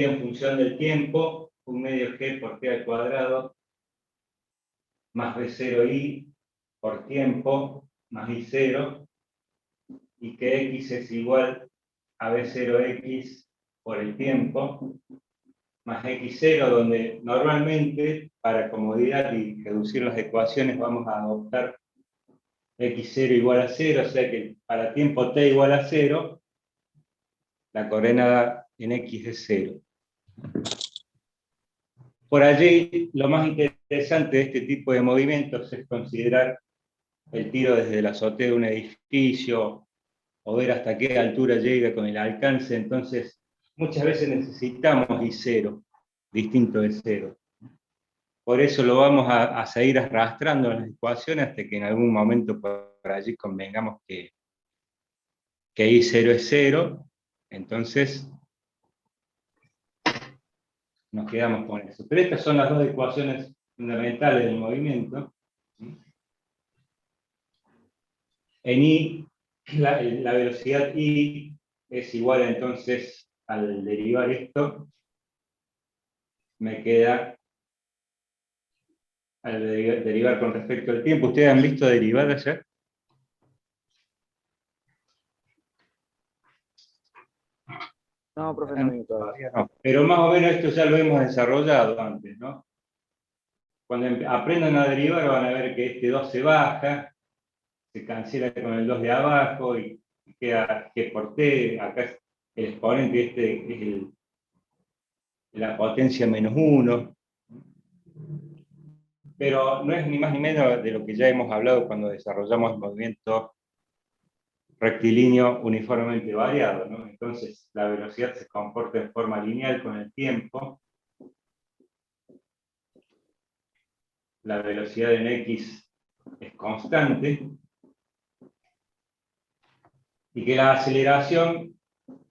en función del tiempo, un medio g por t al cuadrado, más b0i por tiempo, más i0, y que x es igual a b0x por el tiempo, más x0, donde normalmente, para comodidad y reducir las ecuaciones, vamos a adoptar x0 igual a 0, o sea que para tiempo t igual a 0, la coordenada en x es 0. Por allí, lo más interesante de este tipo de movimientos es considerar el tiro desde la azotea de un edificio, o ver hasta qué altura llega con el alcance. Entonces, muchas veces necesitamos I0, distinto de 0. Por eso lo vamos a seguir arrastrando en las ecuaciones hasta que en algún momento por allí convengamos que I0 es 0. Entonces, nos quedamos con eso. Pero estas son las dos ecuaciones fundamentales del movimiento. En I, la velocidad I es igual entonces, al derivar esto, me queda, al derivar con respecto al tiempo. ¿Ustedes han visto derivar ayer? No, profe, no vi todavía. No. Pero más o menos esto ya lo hemos desarrollado antes, ¿no? Cuando aprendan a derivar van a ver que este 2 se baja, se cancela con el 2 de abajo y queda g por t. Acá es el exponente, este es la potencia menos 1. Pero no es ni más ni menos de lo que ya hemos hablado cuando desarrollamos el movimiento rectilíneo uniformemente variado, ¿no? Entonces la velocidad se comporta en forma lineal con el tiempo. La velocidad en x es constante. Y que la aceleración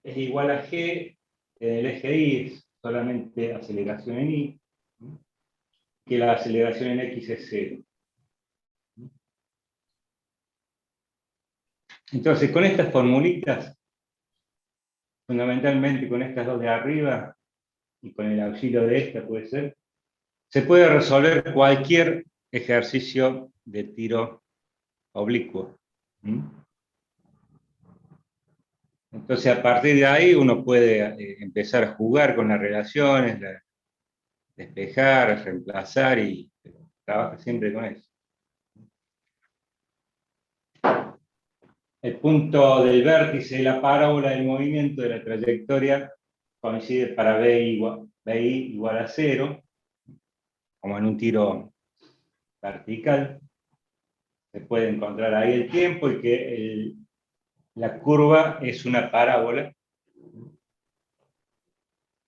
es igual a g en el eje y, es solamente aceleración en y, que la aceleración en x es 0. Entonces, con estas formulitas, fundamentalmente con estas dos de arriba, y con el auxilio de esta puede ser, se puede resolver cualquier ejercicio de tiro oblicuo. Entonces, a partir de ahí uno puede empezar a jugar con las relaciones, despejar, reemplazar, y trabaja siempre con eso. El punto del vértice de la parábola del movimiento de la trayectoria coincide para BI igual a 0, como en un tiro vertical. Se puede encontrar ahí el tiempo y que la curva es una parábola,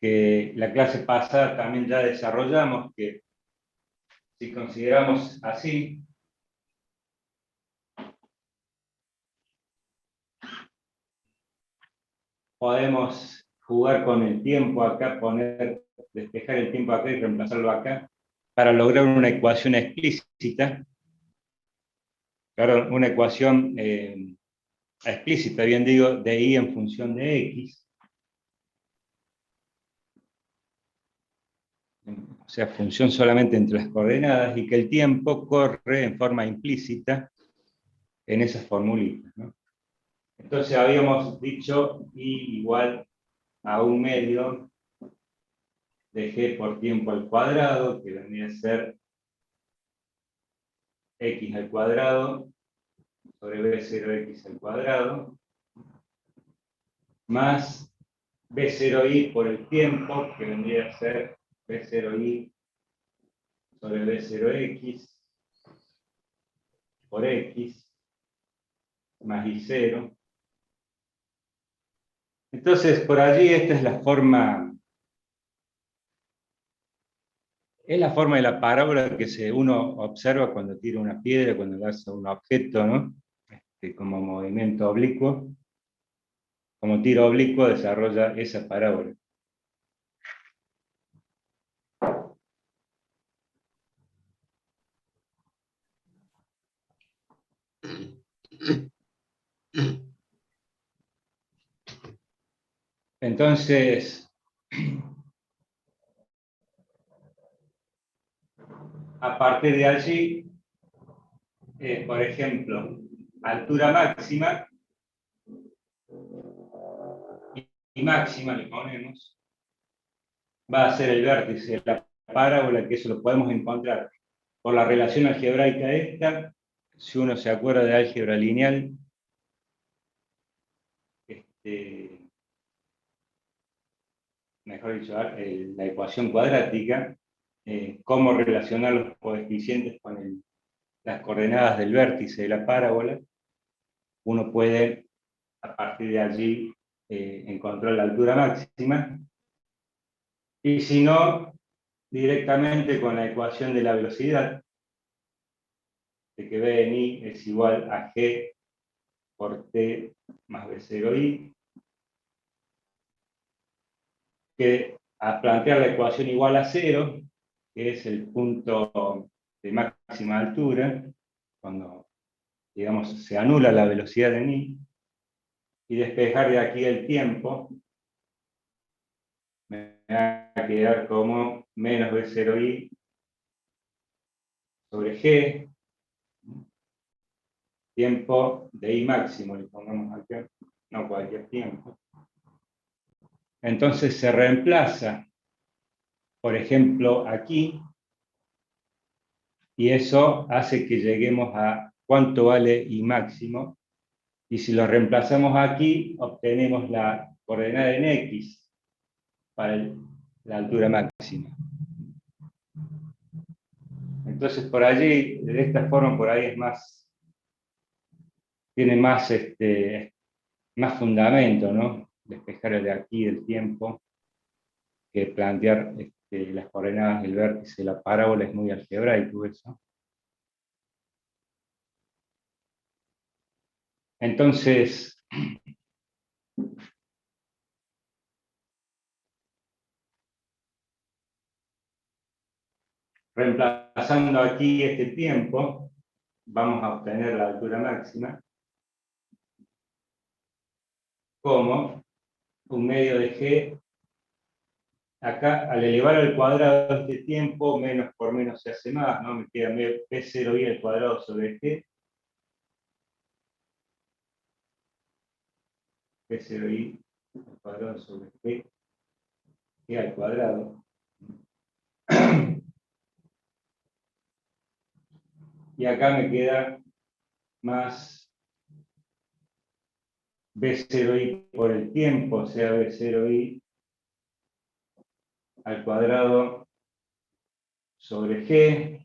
que la clase pasada también ya desarrollamos, que si consideramos así, podemos jugar con el tiempo acá, despejar el tiempo acá y reemplazarlo acá, para lograr una ecuación explícita. Claro, una ecuación explícita, bien digo, de y en función de x. O sea, función solamente entre las coordenadas, y que el tiempo corre en forma implícita en esas formulitas, ¿no? Entonces habíamos dicho y igual a un medio de g por tiempo al cuadrado, que vendría a ser x al cuadrado sobre b0x al cuadrado, más b0i por el tiempo, que vendría a ser b0i sobre b0x por x, más i0. Entonces, por allí esta es la forma de la parábola que uno observa cuando tira una piedra, cuando lanza un objeto, ¿no? Como movimiento oblicuo, como tiro oblicuo desarrolla esa parábola. Entonces, a partir de allí, por ejemplo, altura máxima y máxima le ponemos, va a ser el vértice de la parábola, que eso lo podemos encontrar por la relación algebraica esta. Si uno se acuerda de álgebra lineal, mejor dicho, la ecuación cuadrática, cómo relacionar los coeficientes con las coordenadas del vértice de la parábola, uno puede a partir de allí encontrar la altura máxima, y si no, directamente con la ecuación de la velocidad, de que B en I es igual a G por T más B0I, que a plantear la ecuación igual a 0, que es el punto de máxima altura, cuando, digamos, se anula la velocidad en I, y despejar de aquí el tiempo, me va a quedar como menos B0I sobre G, tiempo de I máximo, le pongamos acá, no cualquier tiempo. Entonces se reemplaza, por ejemplo, aquí, y eso hace que lleguemos a cuánto vale I máximo, y si lo reemplazamos aquí, obtenemos la coordenada en X para la altura máxima. Entonces por allí, de esta forma, por ahí es más, tiene más, más fundamento, ¿no? Despejar el de aquí el tiempo, que plantear las coordenadas del vértice de la parábola. Es muy algebraico eso. Entonces, reemplazando aquí este tiempo, vamos a obtener la altura máxima como un medio de G. Acá, al elevar al cuadrado este tiempo, menos por menos se hace más, ¿no? Me queda P0I al cuadrado sobre G. P0I al cuadrado sobre G al cuadrado. Y acá me queda más B0I por el tiempo, o sea, B0I al cuadrado sobre G.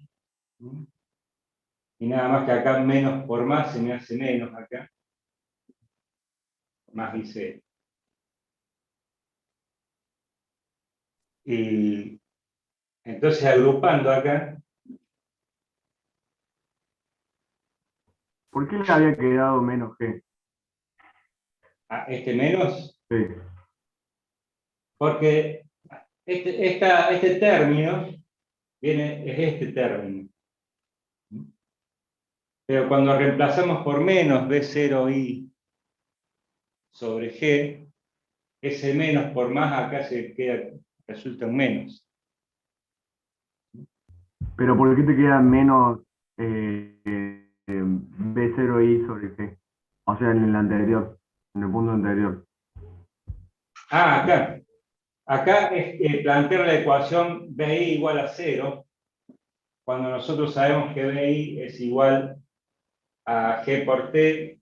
Y nada más que acá menos por más se me hace menos acá. Más IC. Y entonces agrupando acá. ¿Por qué le había quedado menos G? Este menos. Sí. Porque este término es este término. Pero cuando reemplazamos por menos B0I sobre G, ese menos por más acá resulta un menos. Pero ¿por qué te queda menos B0I sobre G? O sea, en el anterior, en el punto anterior. Acá. Acá es plantear la ecuación BI igual a 0, cuando nosotros sabemos que BI es igual a G por T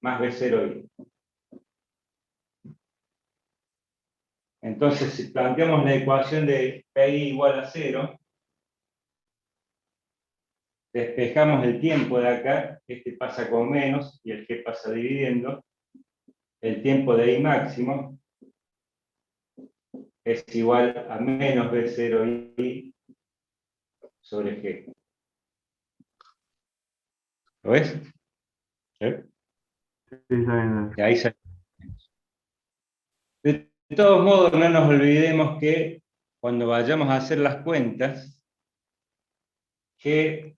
más B0I. Entonces, si planteamos la ecuación de BI igual a 0, despejamos el tiempo de acá, este pasa con menos y el G pasa dividiendo. El tiempo de I máximo es igual a menos B0I sobre G. ¿Lo ves? ¿Sí? Sí, está bien. Y ahí sale. De todos modos, no nos olvidemos que cuando vayamos a hacer las cuentas, G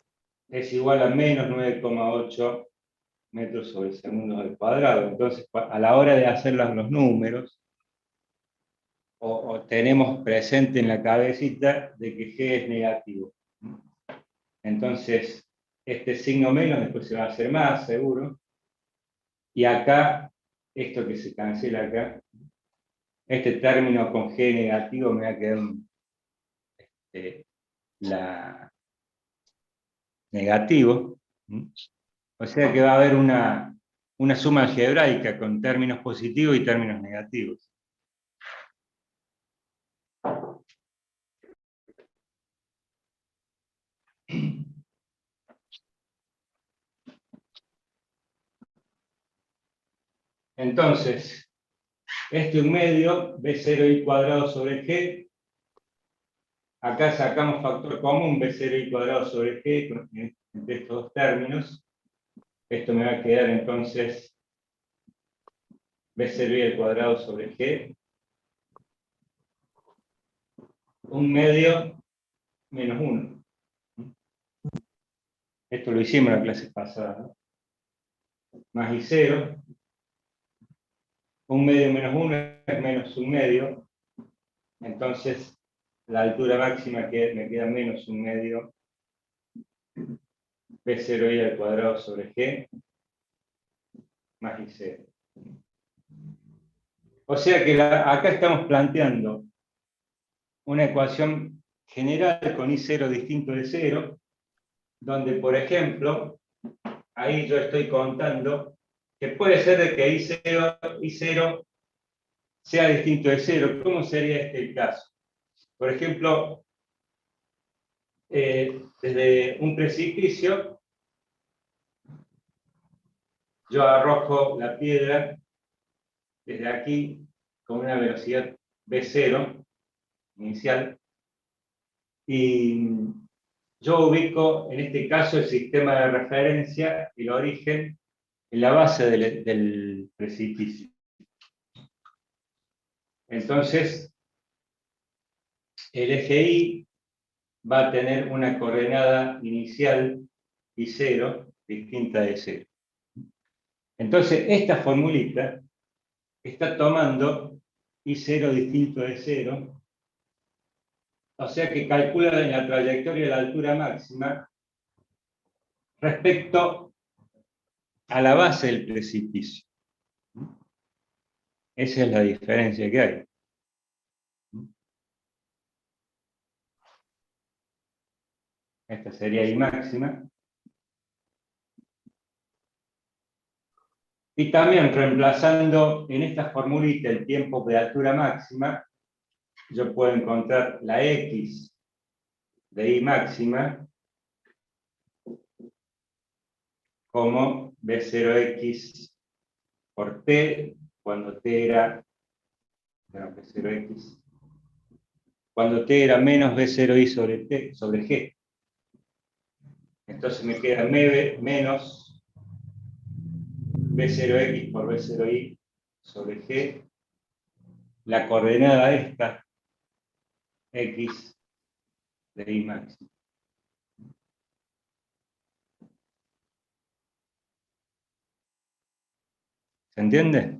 es igual a menos 9,8 metros sobre segundo al cuadrado. Entonces, a la hora de hacer los números, o tenemos presente en la cabecita de que G es negativo. Entonces, este signo menos después se va a hacer más, seguro. Y acá, esto que se cancela acá, este término con G negativo me va a quedar negativo. O sea que va a haber una suma algebraica con términos positivos y términos negativos. Entonces, este 1/2, B0i cuadrado sobre G. Acá sacamos factor común, B0i cuadrado sobre G, entre estos dos términos. Esto me va a quedar entonces B0i al cuadrado sobre G. 1/2 menos 1. Esto lo hicimos en la clase pasada, ¿no? Más I0. 1/2 menos 1 es menos 1/2. Entonces, la altura máxima me queda menos 1/2 B0i al cuadrado sobre G más I0. O sea que acá estamos planteando una ecuación general con I0 distinto de 0, donde, por ejemplo, ahí yo estoy contando que puede ser de que I0 sea distinto de 0. ¿Cómo sería este el caso? Por ejemplo, desde un precipicio, yo arrojo la piedra desde aquí con una velocidad V0 inicial, y yo ubico en este caso el sistema de referencia, el origen, en la base del precipicio. Entonces, el eje Y va a tener una coordenada inicial I0 distinta de 0. Entonces, esta formulita está tomando I0 distinto de 0, o sea que calcula la trayectoria de la altura máxima respecto a la base del precipicio. Esa es la diferencia que hay. Esta sería I máxima. Y también reemplazando en esta formulita el tiempo de altura máxima, yo puedo encontrar la X de I máxima como B0X por T, cuando T era, bueno, B0X, cuando T era menos B0I sobre T, sobre G. Entonces me queda menos B0X por B0I sobre G, la coordenada esta, X de I máxima. ¿Se entiende?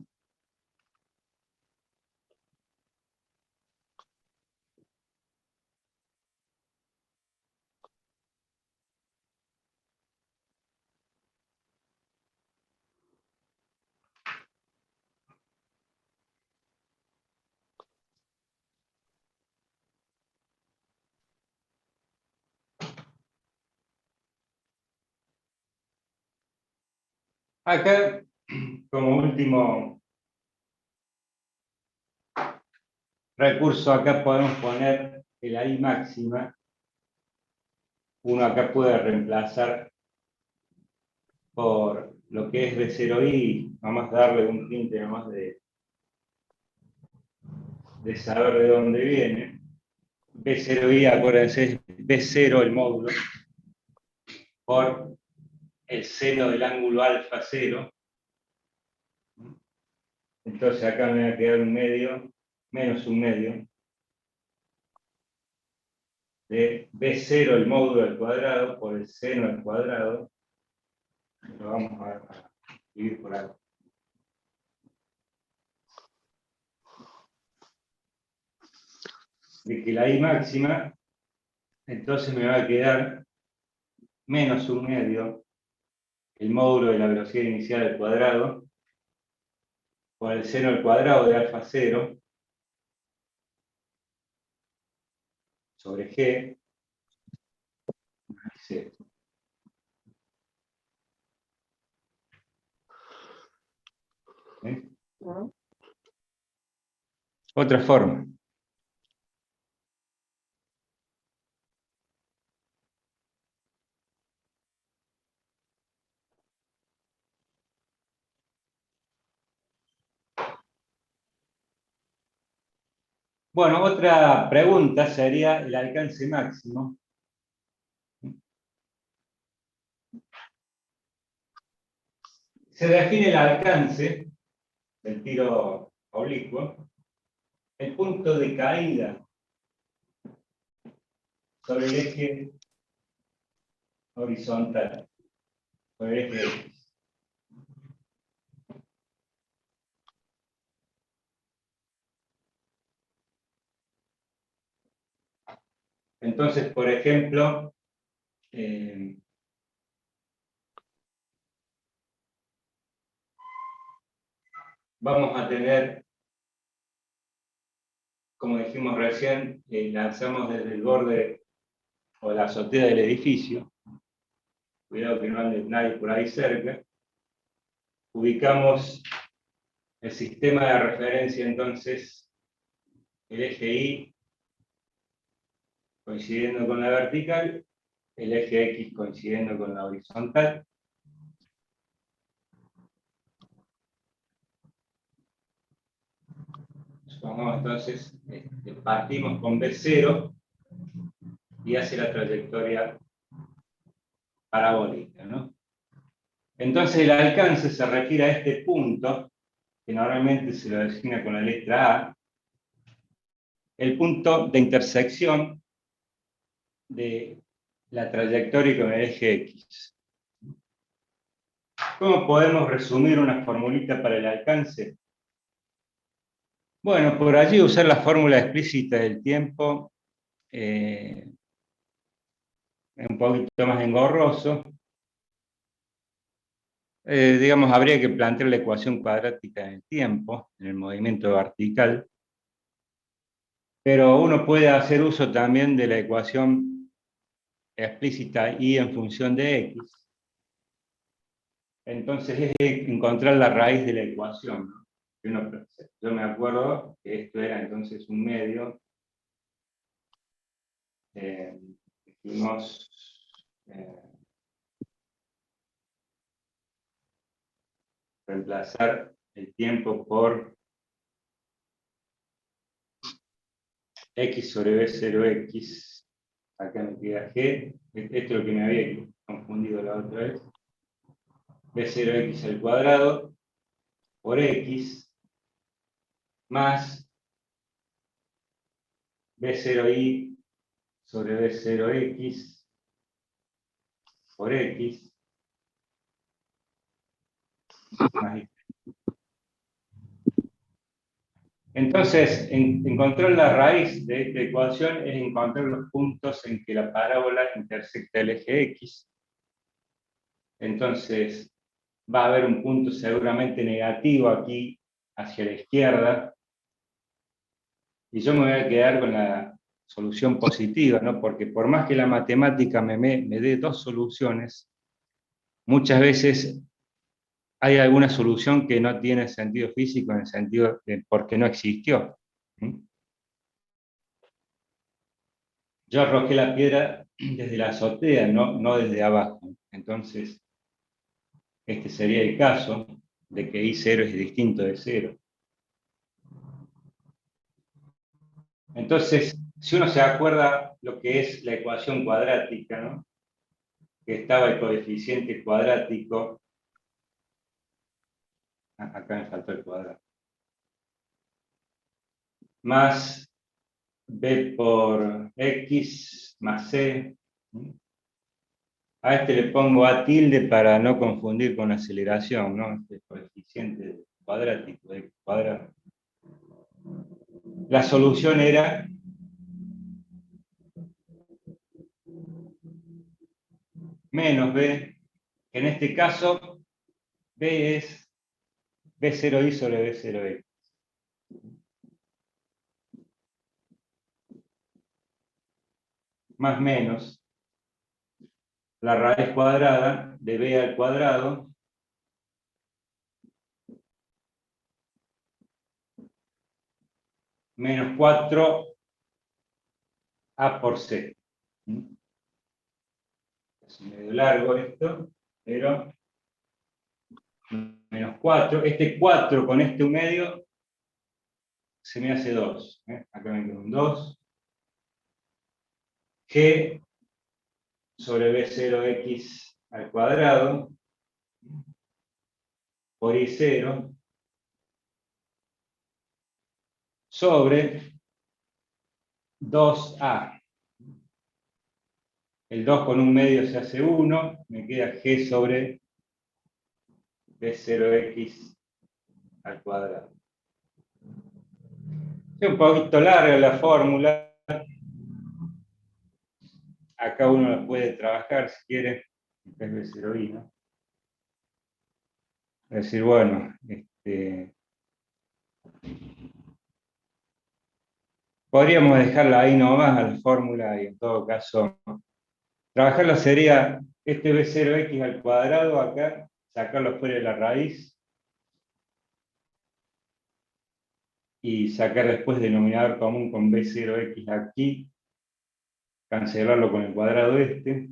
Acá, como último recurso, acá podemos poner la I máxima. Uno acá puede reemplazar por lo que es B0I, vamos a darle un tinte nomás de saber de dónde viene. B0I, acuérdense, es B0 el módulo, por el seno del ángulo alfa 0. Entonces acá me va a quedar menos 1/2 de B0 el módulo al cuadrado por el seno al cuadrado. Lo vamos a escribir por acá. de que la I máxima, entonces me va a quedar menos un medio, el módulo de la velocidad inicial al cuadrado, por el seno al cuadrado de alfa 0, sobre G, más C. ¿Eh? Otra forma. Bueno, otra pregunta sería el alcance máximo. Se define el alcance del tiro oblicuo, el punto de caída sobre el eje horizontal, sobre el eje X. Entonces, por ejemplo, vamos a tener, como dijimos recién, lanzamos desde el borde o la azotea del edificio, cuidado que no ande nadie por ahí cerca, ubicamos el sistema de referencia, entonces, el eje Y coincidiendo con la vertical, el eje X coincidiendo con la horizontal. Supongamos entonces, partimos con B0 y hace la trayectoria parabólica, ¿no? Entonces el alcance se refiere a este punto, que normalmente se lo designa con la letra A, el punto de intersección de la trayectoria con el eje X. ¿Cómo podemos resumir una formulita para el alcance? Bueno, por allí usar la fórmula explícita del tiempo, un poquito más engorroso. Digamos, habría que plantear la ecuación cuadrática del tiempo, en el movimiento vertical, pero uno puede hacer uso también de la ecuación explícita y en función de X. Entonces es encontrar la raíz de la ecuación, ¿no? Yo me acuerdo que esto era entonces un medio, dijimos, reemplazar el tiempo por X sobre B0X, acá me queda G, esto es lo que me había confundido la otra vez, B0X al cuadrado por X más B0Y sobre B0X por X más Y. Entonces, encontrar la raíz de esta ecuación es encontrar los puntos en que la parábola intersecta el eje X. Entonces, va a haber un punto seguramente negativo aquí hacia la izquierda, y yo me voy a quedar con la solución positiva, ¿no? Porque por más que la matemática me dé dos soluciones, muchas veces hay alguna solución que no tiene sentido físico en el sentido de porque no existió. Yo arrojé la piedra desde la azotea, no desde abajo. Entonces, este sería el caso de que I0 es distinto de 0. Entonces, si uno se acuerda lo que es la ecuación cuadrática, ¿no? Que estaba el coeficiente cuadrático, acá me faltó el cuadrado, más B por X más C. A este le pongo A tilde para no confundir con aceleración, ¿no? Este coeficiente cuadrático, de cuadrado. La solución era menos B, que en este caso B es B0i sobre B0x. Más menos la raíz cuadrada de B al cuadrado menos 4A por C. Es medio largo esto, pero menos 4. Este 4 con este 1 medio se me hace 2. Acá me queda un 2. G sobre B0x al cuadrado por I0 sobre 2A. El 2 con 1 medio se hace 1, me queda G sobre B0x al cuadrado. Es un poquito larga la fórmula. Acá uno la puede trabajar si quiere. Acá es B0i, ¿no? Es decir, bueno, podríamos dejarla ahí nomás a la fórmula y en todo caso trabajarla sería este B0x al cuadrado acá, sacarlo fuera de la raíz y sacar después denominador común con B0x aquí, cancelarlo con el cuadrado este.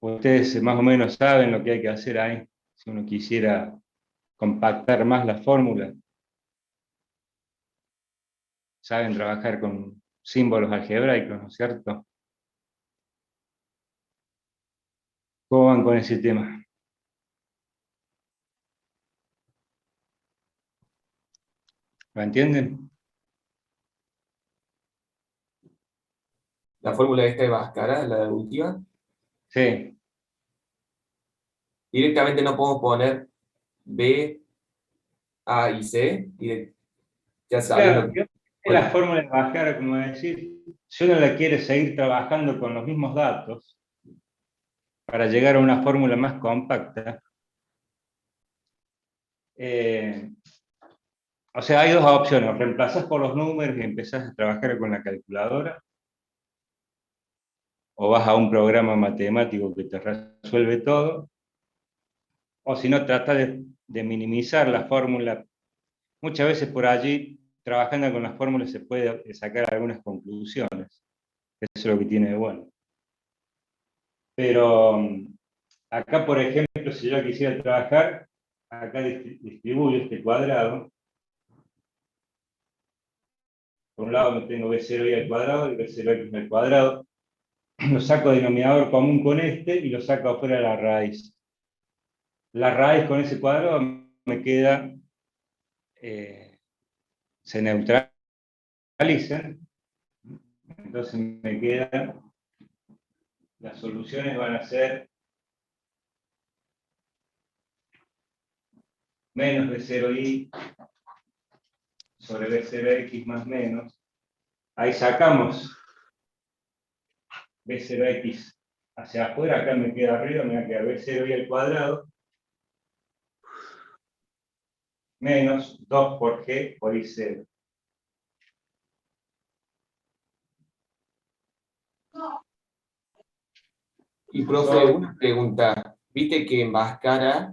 Ustedes más o menos saben lo que hay que hacer ahí, si uno quisiera compactar más la fórmula. Saben trabajar con símbolos algebraicos, ¿no es cierto? ¿Cómo van con ese tema? ¿Lo entienden? La fórmula esta de Bhaskara, la última, Sí. directamente no podemos poner B, A y C, ya sabiendo Claro, que... es la fórmula de bajar, como decir, si uno la quiere seguir trabajando con los mismos datos, para llegar a una fórmula más compacta, o sea, hay dos opciones: reemplazás por los números y empezás a trabajar con la calculadora, o vas a un programa matemático que te resuelve todo, o si no, trata de minimizar la fórmula. Muchas veces por allí, trabajando con las fórmulas, se puede sacar algunas conclusiones. Eso es lo que tiene de bueno. Pero acá, por ejemplo, si yo quisiera trabajar, acá distribuyo este cuadrado. Por un lado tengo B0y al cuadrado y B0x al cuadrado. Lo saco denominador común con este y lo saco afuera de la raíz. La raíz con ese cuadrado me queda, se neutralizan. Entonces me queda, las soluciones van a ser menos B0i sobre B0x más menos. Ahí sacamos B0x hacia afuera, acá me queda arriba, me va a quedar B0y al cuadrado menos 2 por G por I0. Y profe, una pregunta. Viste que en Bhaskara,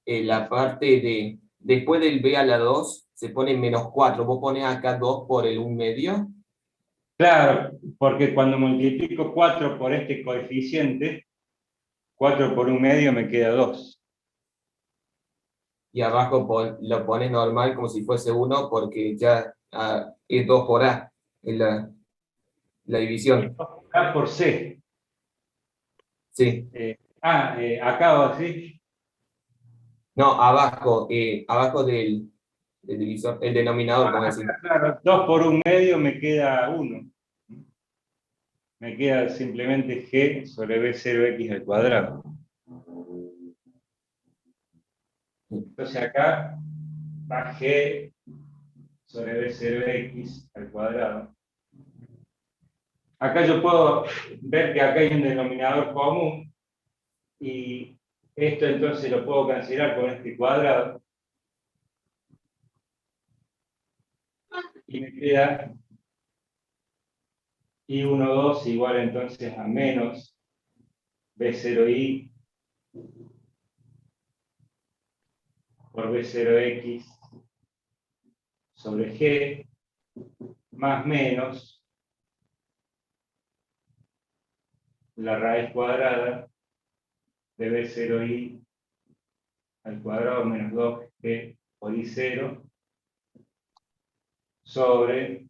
la parte de después del B a la 2 se pone menos 4. ¿Vos pones acá 2 por el 1 medio? Claro, porque cuando multiplico 4 por este coeficiente, 4 por 1 medio me queda 2. Y abajo lo pones normal como si fuese 1 porque ya es 2 por A en la división. A por C. Sí. Acá así. No, abajo, abajo del divisor, el denominador, como decir. Claro, 2 por 1 medio me queda 1. Me queda simplemente G sobre B0x al cuadrado. Entonces acá va G sobre B0x al cuadrado. Acá yo puedo ver que acá hay un denominador común y esto entonces lo puedo cancelar con este cuadrado y me queda I1, 2 igual entonces a menos B0i por B0x sobre G más menos la raíz cuadrada de B0i al cuadrado menos 2G por I0 sobre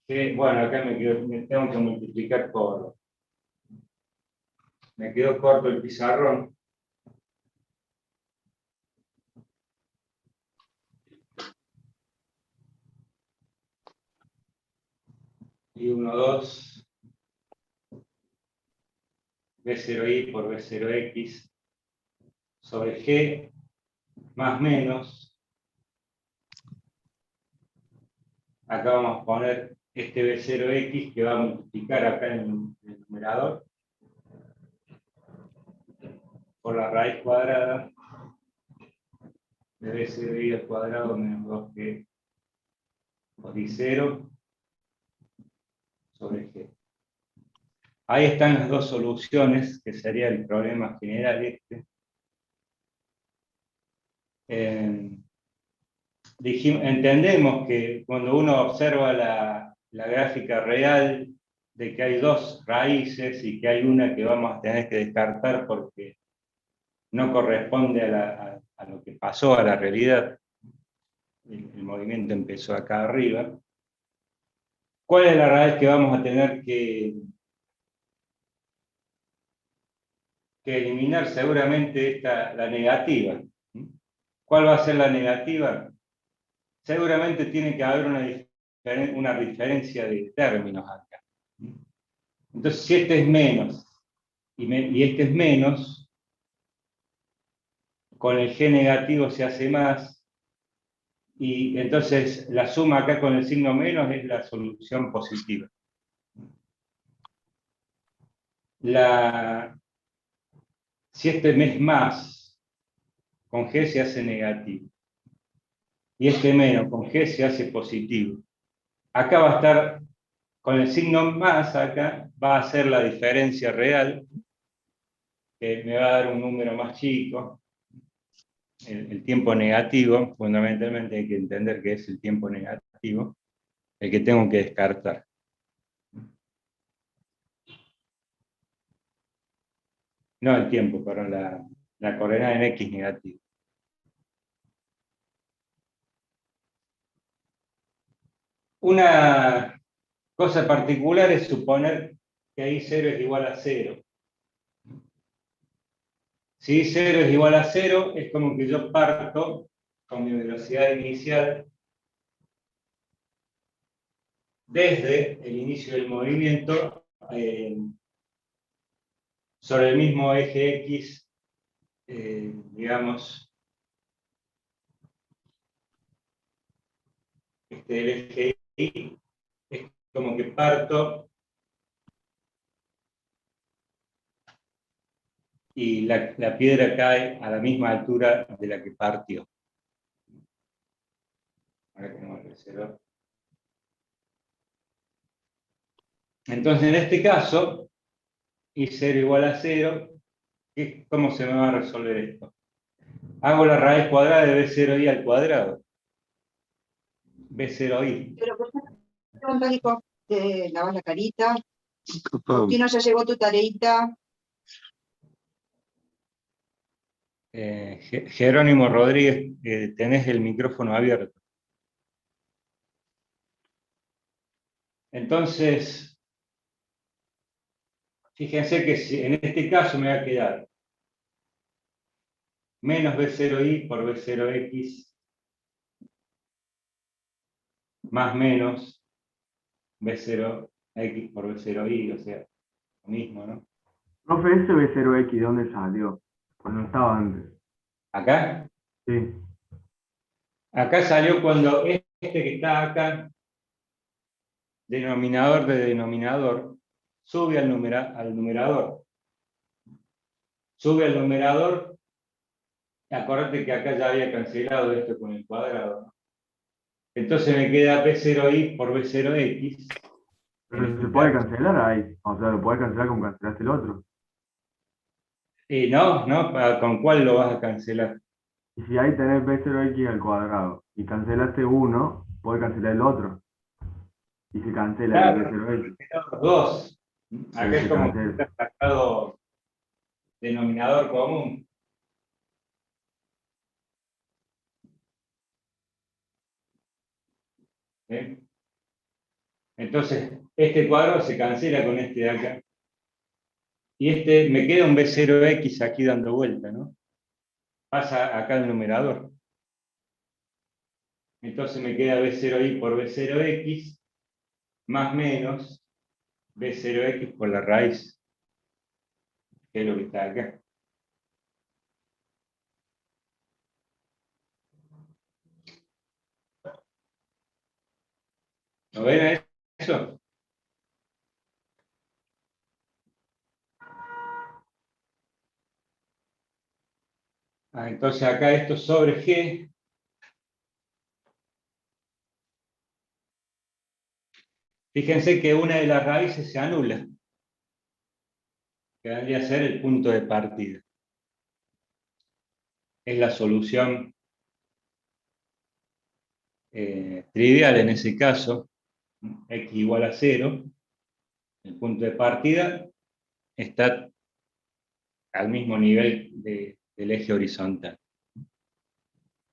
G. Bueno, acá me tengo que multiplicar por... Me quedó corto el pizarrón. I1, 2 B0i por B0x sobre G más menos. Acá vamos a poner este B0x que va a multiplicar acá en el numerador por la raíz cuadrada de B0i al cuadrado menos 2G por I0 sobre G. Ahí están las dos soluciones, que sería el problema general este. Entendemos que cuando uno observa la gráfica real de que hay dos raíces y que hay una que vamos a tener que descartar porque no corresponde a lo que pasó, a la realidad, el movimiento empezó acá arriba. ¿Cuál es la raíz que vamos a tener que eliminar? Seguramente la negativa. ¿Cuál va a ser la negativa? Seguramente tiene que haber una diferencia de términos acá. Entonces, si este es menos y este es menos, con el G negativo se hace más, y entonces la suma acá con el signo menos es la solución positiva. Si este es más, con G se hace negativo. Y este menos, con G se hace positivo. Acá va a estar, con el signo más acá, va a ser la diferencia real, que me va a dar un número más chico. El tiempo negativo, fundamentalmente hay que entender que es el tiempo negativo, el que tengo que descartar. No el tiempo, pero la coordenada en X negativo. Una cosa particular es suponer que I0 es igual a 0. Si I0 es igual a 0, es como que yo parto con mi velocidad inicial desde el inicio del movimiento sobre el mismo eje X, digamos, el eje Y, es como que parto y la piedra cae a la misma altura de la que partió. Ahora tenemos el cero. Entonces, en este caso, I0 igual a 0, ¿cómo se me va a resolver esto? Hago la raíz cuadrada de B0i al cuadrado. B0i. Pero por favor, Nico, te lavas la carita. ¿Quién no se llevó tu tareita? Jerónimo Rodríguez, tenés el micrófono abierto. Entonces, fíjense que si en este caso me va a quedar menos B0i por B0x más menos B0x por B0i, o sea, lo mismo, ¿no? Profe, ese B0X, ¿de dónde salió? Cuando estaba antes. ¿Acá? Sí. Acá salió cuando este que está acá denominador de denominador, sube al numerador. Sube al numerador, acordate que acá ya había cancelado esto con el cuadrado, ¿no? Entonces me queda B0i por B0x. Pero se puede cancelar ahí. O sea, lo puedes cancelar como cancelaste el otro. Y no, ¿con cuál lo vas a cancelar? Y si ahí tenés B0x al cuadrado y cancelaste uno, puedes cancelar el otro. Y se cancela el Claro, B0x. los dos. Pero Acá es se como que cancela. está sacado denominador común. ¿Eh? Entonces, este cuadrado se cancela con este de acá. Y este me queda un B0x aquí dando vuelta, ¿no? Pasa acá el numerador. Entonces me queda B0i por B0x más menos B0x por la raíz, que es lo que está acá. ¿Lo ven a eso? Entonces acá esto sobre G. Fíjense que una de las raíces se anula, que vendría a ser el punto de partida. Es la solución trivial en ese caso, x igual a 0. El punto de partida está al mismo nivel del eje horizontal.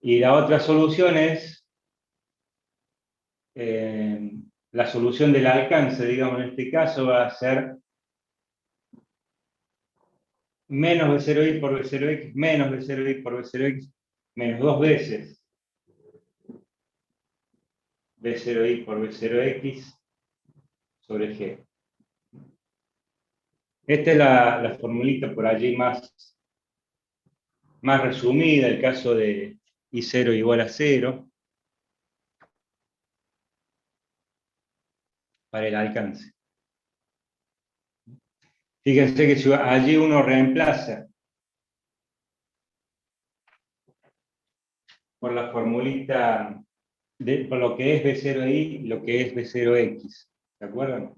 Y la otra solución es la solución del alcance, digamos, en este caso va a ser menos B0i por B0x, menos B0i por B0x, menos dos veces B0i por B0x sobre G. Esta es la formulita por allí más resumida, el caso de I0 igual a 0, para el alcance. Fíjense que si allí uno reemplaza por la formulita, por lo que es B0i y lo que es B0x, ¿se acuerdan?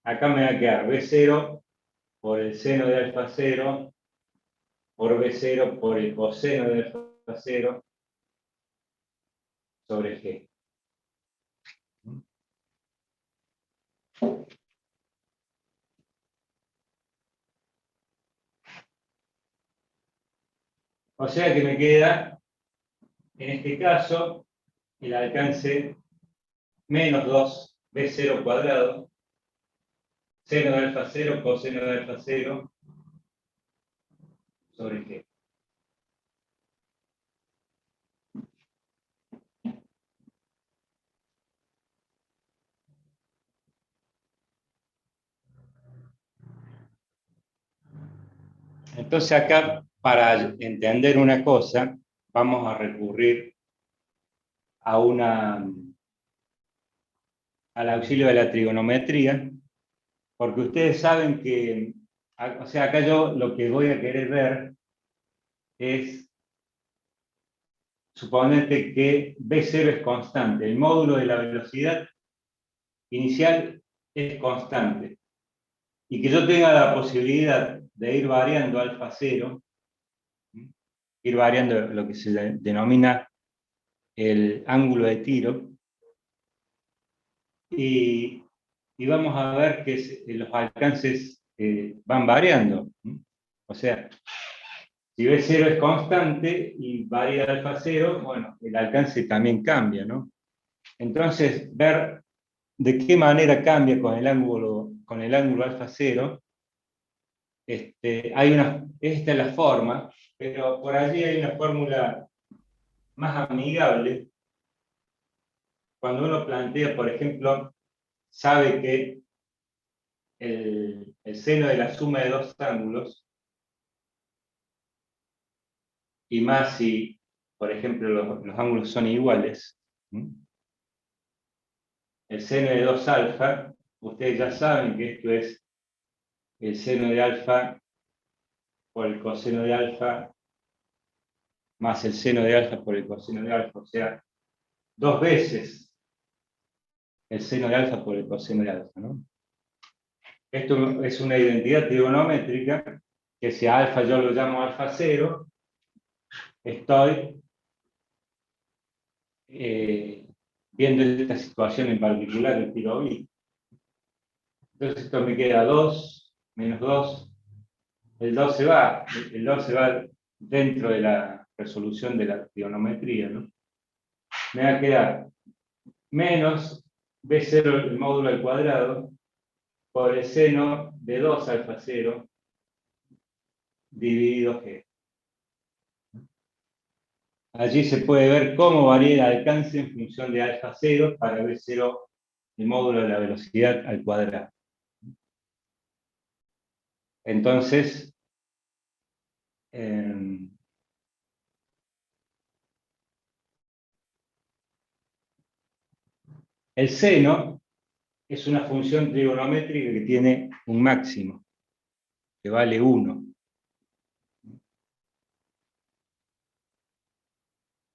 Acá me va a quedar B0 por el seno de alfa 0, por B0 por el coseno de alfa 0, sobre G. O sea que me queda, en este caso, el alcance menos 2 B0 cuadrado, seno de alfa 0, coseno de alfa 0, sobre G. Entonces acá, para entender una cosa, vamos a recurrir al auxilio de la trigonometría, porque ustedes saben que, o sea, acá yo lo que voy a querer ver es, suponete que B0 es constante, el módulo de la velocidad inicial es constante, y que yo tenga la posibilidad de ir variando alfa 0, ir variando lo que se denomina el ángulo de tiro, y vamos a ver que los alcances van variando. O sea, si B0 es constante y varía de alfa 0, bueno, el alcance también cambia, ¿no? Entonces, ver de qué manera cambia con el ángulo alfa 0, esta es la forma, pero por allí hay una fórmula más amigable. Cuando uno plantea, por ejemplo, sabe que el seno de la suma de dos ángulos, y más si, por ejemplo, los ángulos son iguales, el seno de 2 alfa, ustedes ya saben que esto es el seno de alfa por el coseno de alfa más el seno de alfa por el coseno de alfa, o sea, 2 veces el seno de alfa por el coseno de alfa, ¿no? Esto es una identidad trigonométrica que si a alfa yo lo llamo alfa 0, estoy viendo esta situación en particular del tiro I. Entonces esto me queda 2 menos 2. El 2 se va dentro de la resolución de la trigonometría, ¿no? Me va a quedar menos B0 el módulo al cuadrado por el seno de 2 alfa 0 dividido G. Allí se puede ver cómo varía el alcance en función de alfa 0 para B0 el módulo de la velocidad al cuadrado. Entonces, el seno es una función trigonométrica que tiene un máximo, que vale 1.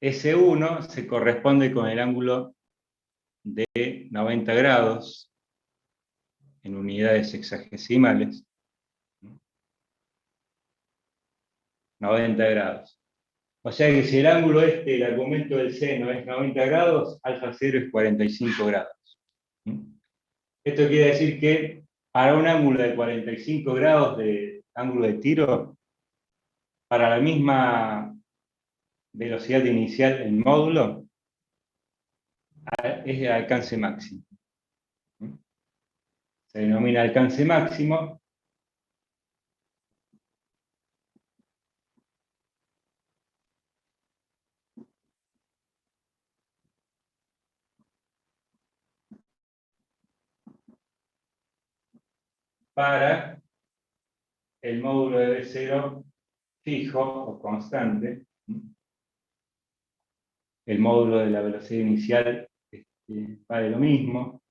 Ese 1 se corresponde con el ángulo de 90 grados en unidades sexagesimales. 90 grados. O sea que si el ángulo el argumento del seno es 90 grados, alfa 0 es 45 grados. Esto quiere decir que para un ángulo de 45 grados de ángulo de tiro, para la misma velocidad inicial del módulo, es el alcance máximo. Se denomina alcance máximo para el módulo de B0 fijo o constante. El módulo de la velocidad inicial vale lo mismo.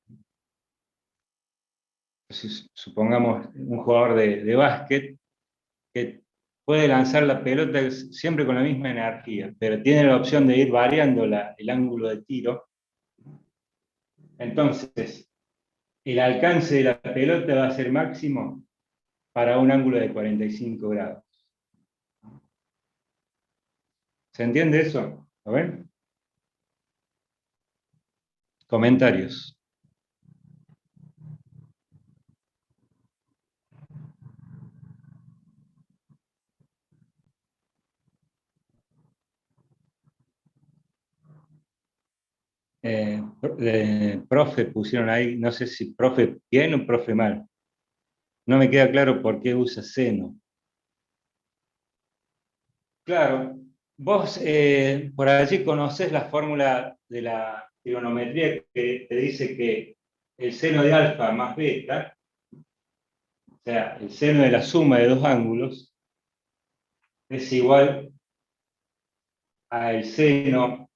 Entonces, supongamos un jugador de básquet que puede lanzar la pelota siempre con la misma energía, pero tiene la opción de ir variando el ángulo de tiro. Entonces, el alcance de la pelota va a ser máximo para un ángulo de 45 grados. ¿Se entiende eso? ¿Lo ven? Comentarios. Profe pusieron ahí, no sé si profe bien o profe mal. No me queda claro por qué usa seno. Claro, vos por allí conocés la fórmula de la trigonometría que te dice que el seno de alfa más beta, o sea, el seno de la suma de dos ángulos, es igual al seno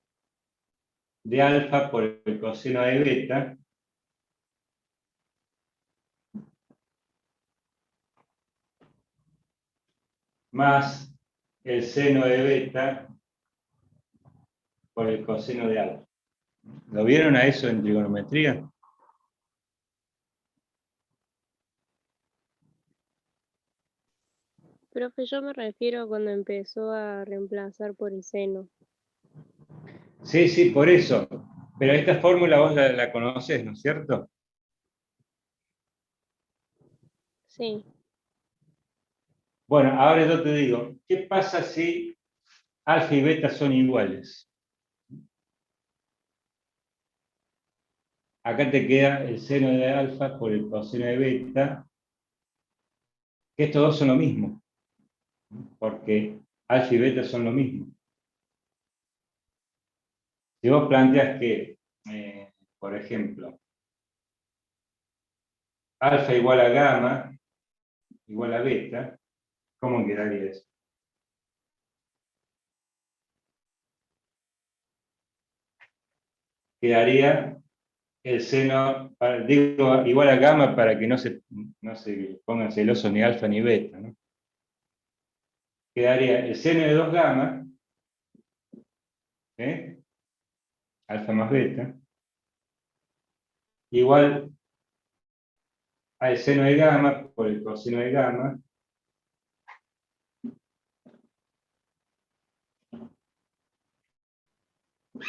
de alfa por el coseno de beta más el seno de beta por el coseno de alfa. ¿Lo vieron a eso en trigonometría? Profe, yo me refiero a cuando empezó a reemplazar por el seno. Sí, sí, por eso. Pero esta fórmula vos la conocés, ¿no es cierto? Sí. Bueno, ahora yo te digo, ¿qué pasa si alfa y beta son iguales? Acá te queda el seno de alfa por el coseno de beta, que estos dos son lo mismo, porque alfa y beta son lo mismo. Si vos planteas que, por ejemplo, alfa igual a gamma igual a beta, ¿cómo quedaría eso? Quedaría el seno, digo igual a gamma para que no se pongan celosos ni alfa ni beta, ¿no? Quedaría el seno de 2 gamma, ¿eh? Alfa más beta, igual al seno de gamma por el coseno de gamma,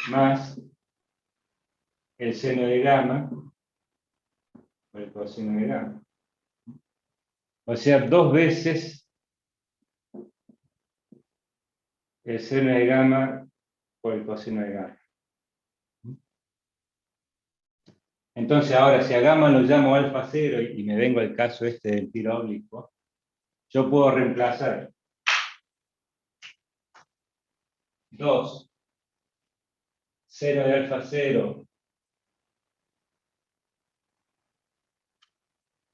más el seno de gamma por el coseno de gamma. O sea, 2 veces el seno de gamma por el coseno de gamma. Entonces ahora, si a gamma lo llamo alfa 0 y me vengo al caso este del tiro oblicuo, yo puedo reemplazar 2 seno de alfa 0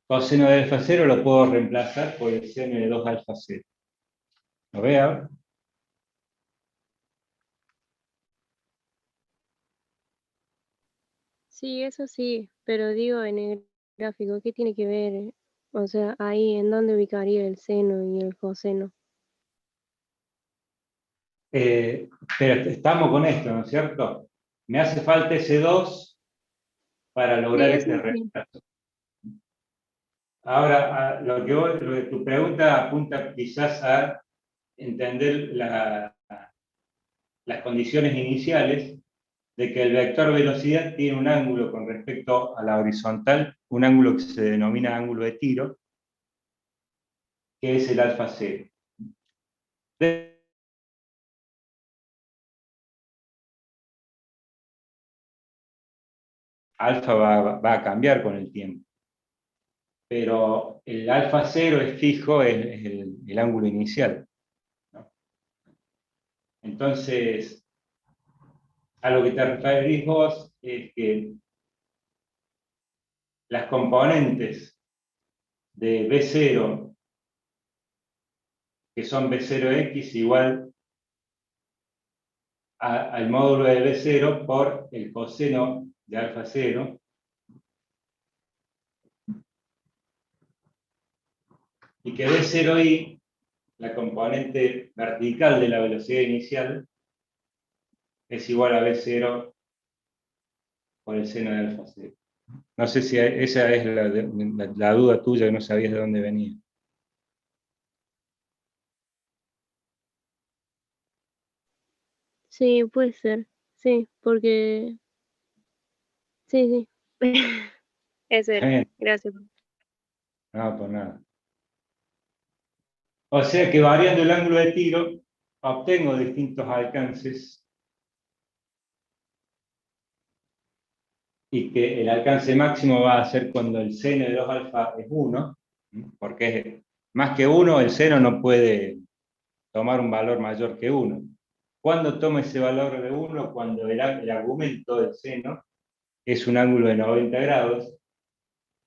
coseno de alfa 0 lo puedo reemplazar por el seno de 2 alfa 0. ¿Lo ve ahora? Sí, eso sí, pero digo en el gráfico, ¿qué tiene que ver? O sea, ahí, ¿en dónde ubicaría el seno y el coseno? Pero estamos con esto, ¿no es cierto? Me hace falta ese 2 para lograr Sí, este eso sí. reemplazo. Ahora, lo que tu pregunta apunta quizás a entender las condiciones iniciales de que el vector velocidad tiene un ángulo con respecto a la horizontal, un ángulo que se denomina ángulo de tiro, que es el alfa 0. Alfa va a cambiar con el tiempo, pero el alfa 0 es fijo, es el ángulo inicial, ¿no? Entonces, a lo que te referís vos es que las componentes de B0, que son B0x igual al módulo de B0 por el coseno de alfa 0, y que B0i, la componente vertical de la velocidad inicial, es igual a B0 por el seno de alfa 0. No sé si esa es la duda tuya, que no sabías de dónde venía. Sí, puede ser. Sí, porque... Sí, sí. Eso era. Gracias. No, por nada. O sea que variando el ángulo de tiro, obtengo distintos alcances y que el alcance máximo va a ser cuando el seno de 2 alfa es 1, porque más que 1 el seno no puede tomar un valor mayor que 1. ¿Cuándo toma ese valor de 1? Cuando el argumento del seno es un ángulo de 90 grados,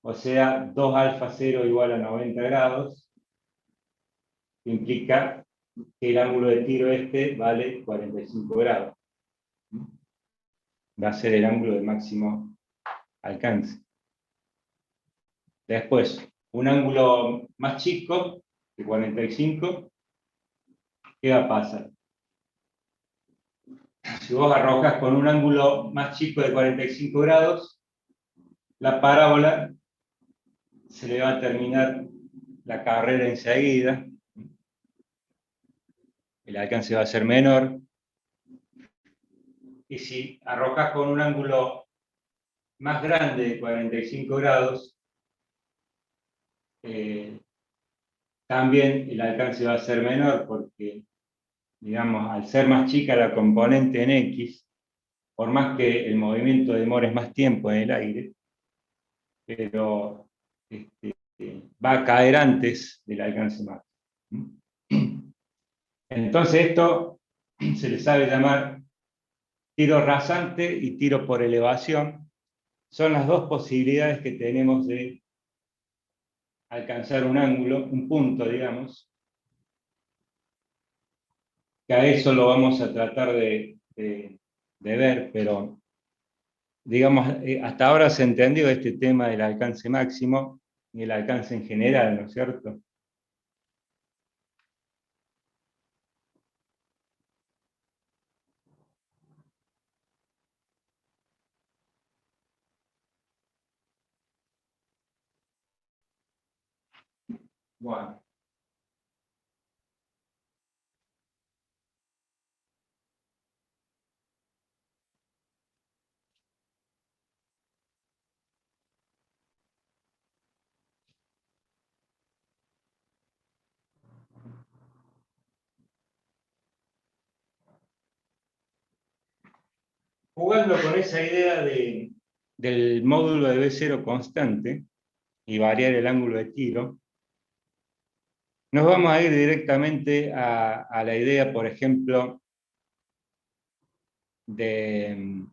o sea, 2 alfa 0 igual a 90 grados, implica que el ángulo de tiro este vale 45 grados. Va a ser el ángulo de máximo alcance. Después, un ángulo más chico, de 45, ¿qué va a pasar? Si vos arrojas con un ángulo más chico de 45 grados, la parábola se le va a terminar la carrera enseguida, el alcance va a ser menor, y si arrojas con un ángulo más grande de 45 grados, también el alcance va a ser menor porque, digamos, al ser más chica la componente en X, por más que el movimiento demore más tiempo en el aire, pero va a caer antes del alcance máximo. Entonces esto se le sabe llamar tiro rasante y tiro por elevación. Son las dos posibilidades que tenemos de alcanzar un ángulo, un punto, digamos, que a eso lo vamos a tratar de ver, pero digamos, hasta ahora se entendió este tema del alcance máximo y el alcance en general, ¿no es cierto? Bueno. Jugando con esa idea del módulo de B0 constante y variar el ángulo de tiro, nos vamos a ir directamente a la idea, por ejemplo, de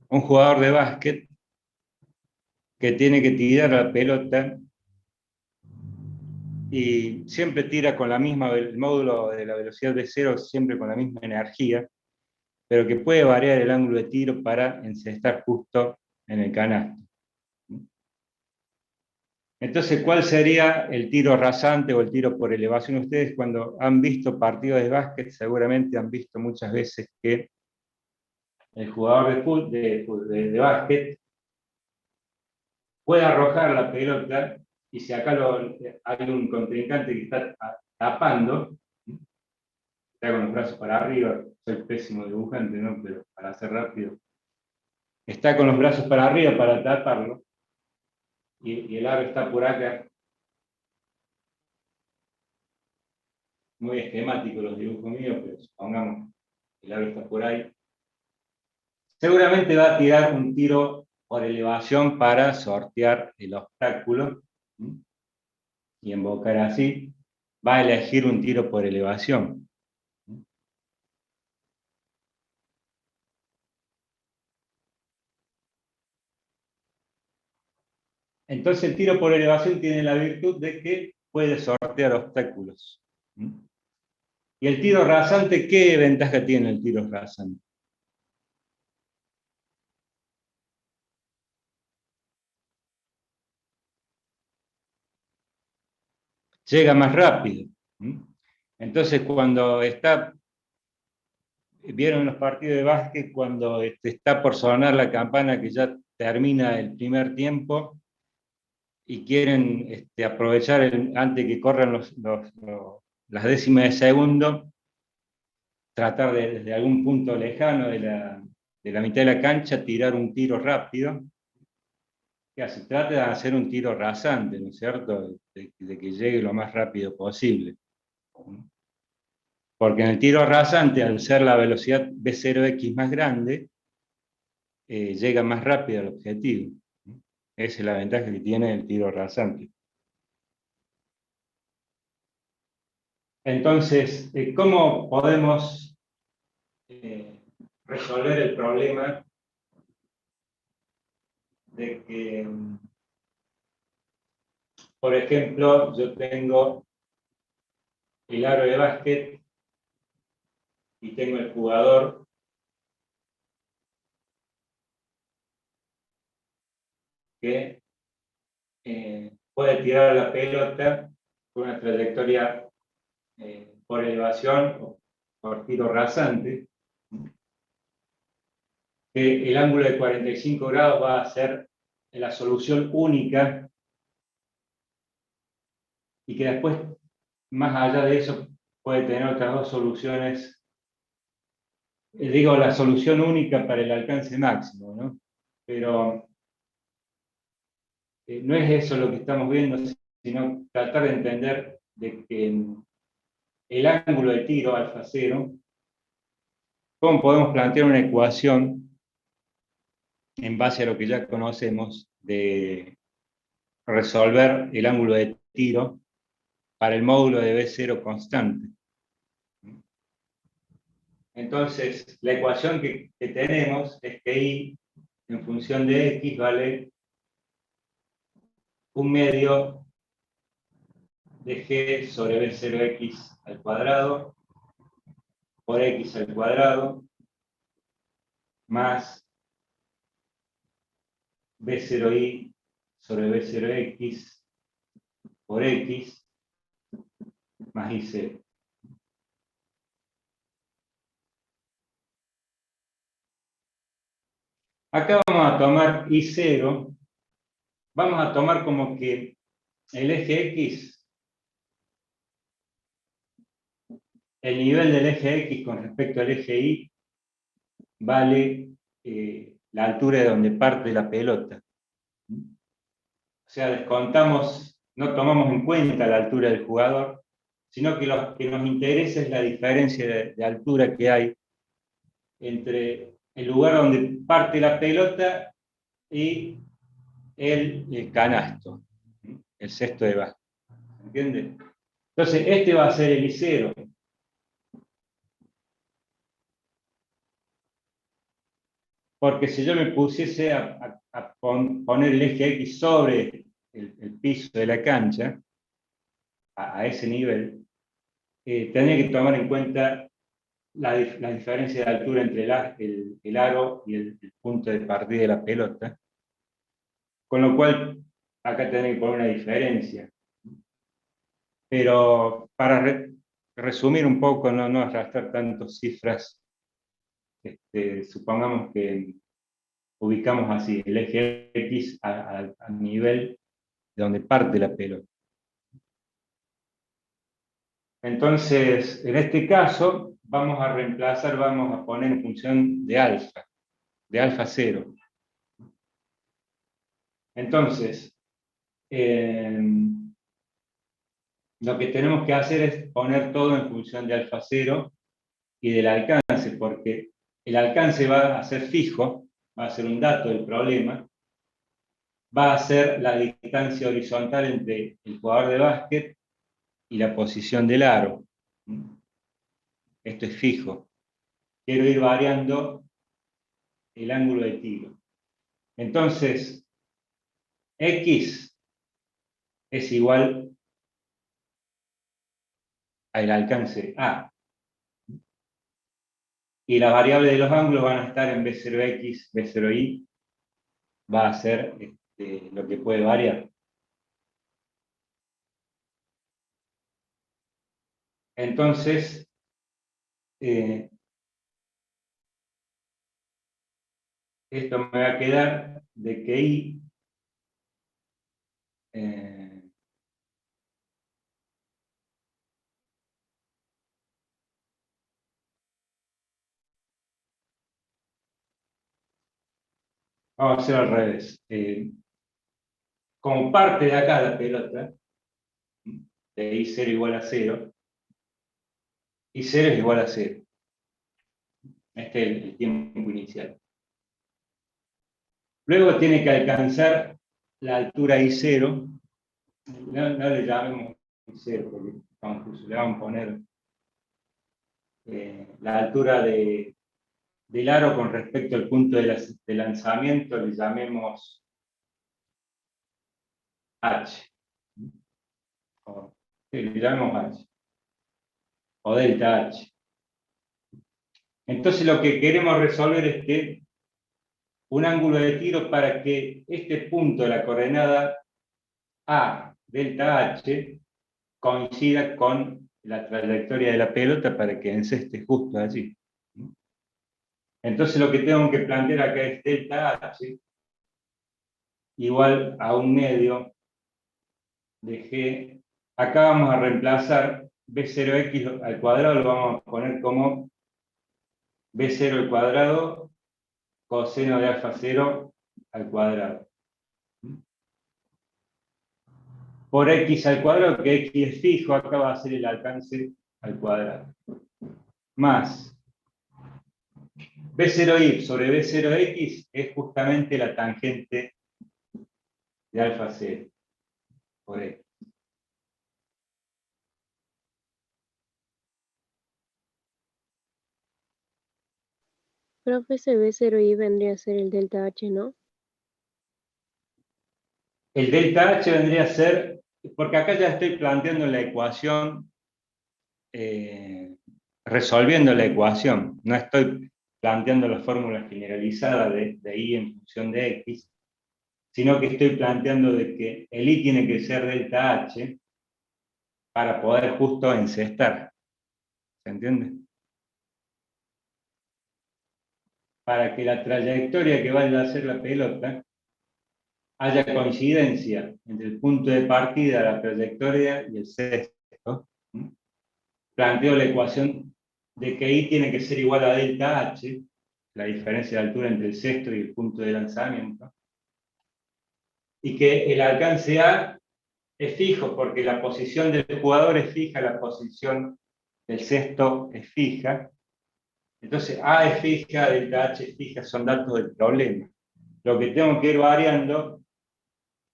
un jugador de básquet que tiene que tirar la pelota y siempre tira con la misma, el módulo de la velocidad B0 siempre con la misma energía, pero que puede variar el ángulo de tiro para encestar justo en el canasto. Entonces, ¿cuál sería el tiro rasante o el tiro por elevación? Ustedes cuando han visto partidos de básquet seguramente han visto muchas veces que el jugador de básquet puede arrojar la pelota y si acá hay un contrincante que está tapando, está con los brazos para arriba, soy pésimo dibujante, ¿no? Pero para hacer rápido, está con los brazos para arriba para taparlo y el aro está por acá. Muy esquemático los dibujos míos, pero supongamos que el aro está por ahí. Seguramente va a tirar un tiro por elevación para sortear el obstáculo y invocar así. Va a elegir un tiro por elevación. Entonces el tiro por elevación tiene la virtud de que puede sortear obstáculos. ¿Y el tiro rasante, qué ventaja tiene el tiro rasante? Llega más rápido. Entonces cuando está, vieron los partidos de básquet, cuando está por sonar la campana que ya termina el primer tiempo y quieren aprovechar antes que corran las décimas de segundo, tratar desde algún punto lejano de la mitad de la cancha tirar un tiro rápido. Que se trata de hacer un tiro rasante, ¿no es cierto? De que llegue lo más rápido posible. Porque en el tiro rasante, al ser la velocidad B0X más grande, llega más rápido al objetivo. Esa es la ventaja que tiene el tiro rasante. Entonces, ¿cómo podemos resolver el problema de que, por ejemplo, yo tengo el aro de básquet y tengo el jugador que puede tirar la pelota con una trayectoria por elevación o por tiro rasante, que el ángulo de 45 grados va a ser la solución única y que después, más allá de eso, puede tener otras dos soluciones. Digo, la solución única para el alcance máximo, ¿no? Pero no es eso lo que estamos viendo, sino tratar de entender de que el ángulo de tiro, alfa cero, cómo podemos plantear una ecuación en base a lo que ya conocemos de resolver el ángulo de tiro para el módulo de B0 constante. Entonces, la ecuación que tenemos es que I en función de X vale 1/2 de G sobre B0X al cuadrado por X al cuadrado más B0i sobre B0x por x más I0. Acá vamos a tomar I0, vamos a tomar como que el eje X, el nivel del eje X con respecto al eje Y, vale la altura de donde parte la pelota. O sea, descontamos, no tomamos en cuenta la altura del jugador, sino que lo que nos interesa es la diferencia de altura que hay entre el lugar donde parte la pelota y el canasto, el cesto de básquet. ¿Entiende? Entonces, este va a ser el I0. Porque si yo me pusiese a poner el eje X sobre el piso de la cancha, a ese nivel, tendría que tomar en cuenta la diferencia de altura entre el aro y el punto de partida de la pelota. Con lo cual, acá tendría que poner una diferencia. Pero para resumir un poco, no arrastrar tantas cifras, supongamos que ubicamos así, el eje X al nivel de donde parte la pelota. Entonces, en este caso, vamos a reemplazar, vamos a poner en función de alfa 0. Entonces, lo que tenemos que hacer es poner todo en función de alfa 0 y del alcance, porque el alcance va a ser fijo, va a ser un dato del problema, va a ser la distancia horizontal entre el jugador de básquet y la posición del aro. Esto es fijo. Quiero ir variando el ángulo de tiro. Entonces, X es igual al alcance A. Y las variables de los ángulos van a estar en B0X, B0Y. Va a ser lo que puede variar. Entonces, esto me va a quedar de que I vamos a hacer al revés. Como parte de acá la pelota, de I0 igual a 0, I0 es igual a 0. Este es el tiempo inicial. Luego tiene que alcanzar la altura I0. No le llamemos I0, porque le vamos a poner la altura del aro con respecto al punto de lanzamiento, le llamemos H. Le llamemos H. O delta H. Entonces lo que queremos resolver es que un ángulo de tiro para que este punto de la coordenada A, delta H, coincida con la trayectoria de la pelota para que enceste justo allí. Entonces lo que tengo que plantear acá es delta H igual a un medio de G. Acá vamos a reemplazar B0x al cuadrado, lo vamos a poner como B0 al cuadrado coseno de alfa 0 al cuadrado. Por x al cuadrado, que x es fijo, acá va a ser el alcance al cuadrado. Más B0y sobre B0x es justamente la tangente de alfa 0 por x. Profe, ese B0i vendría a ser el delta H, ¿no? El delta H vendría a ser, porque acá ya estoy planteando la ecuación, resolviendo la ecuación, no estoy planteando la fórmula generalizada de I en función de X, sino que estoy planteando de que el I tiene que ser delta H para poder justo encestar. ¿Se entiende? Para que la trayectoria que vaya a hacer la pelota haya coincidencia entre el punto de partida, la trayectoria y el cesto. Planteo la ecuación de que I tiene que ser igual a delta H, la diferencia de altura entre el cesto y el punto de lanzamiento, y que el alcance A es fijo porque la posición del jugador es fija, la posición del cesto es fija. Entonces A es fija, delta H es fija, son datos del problema. Lo que tengo que ir variando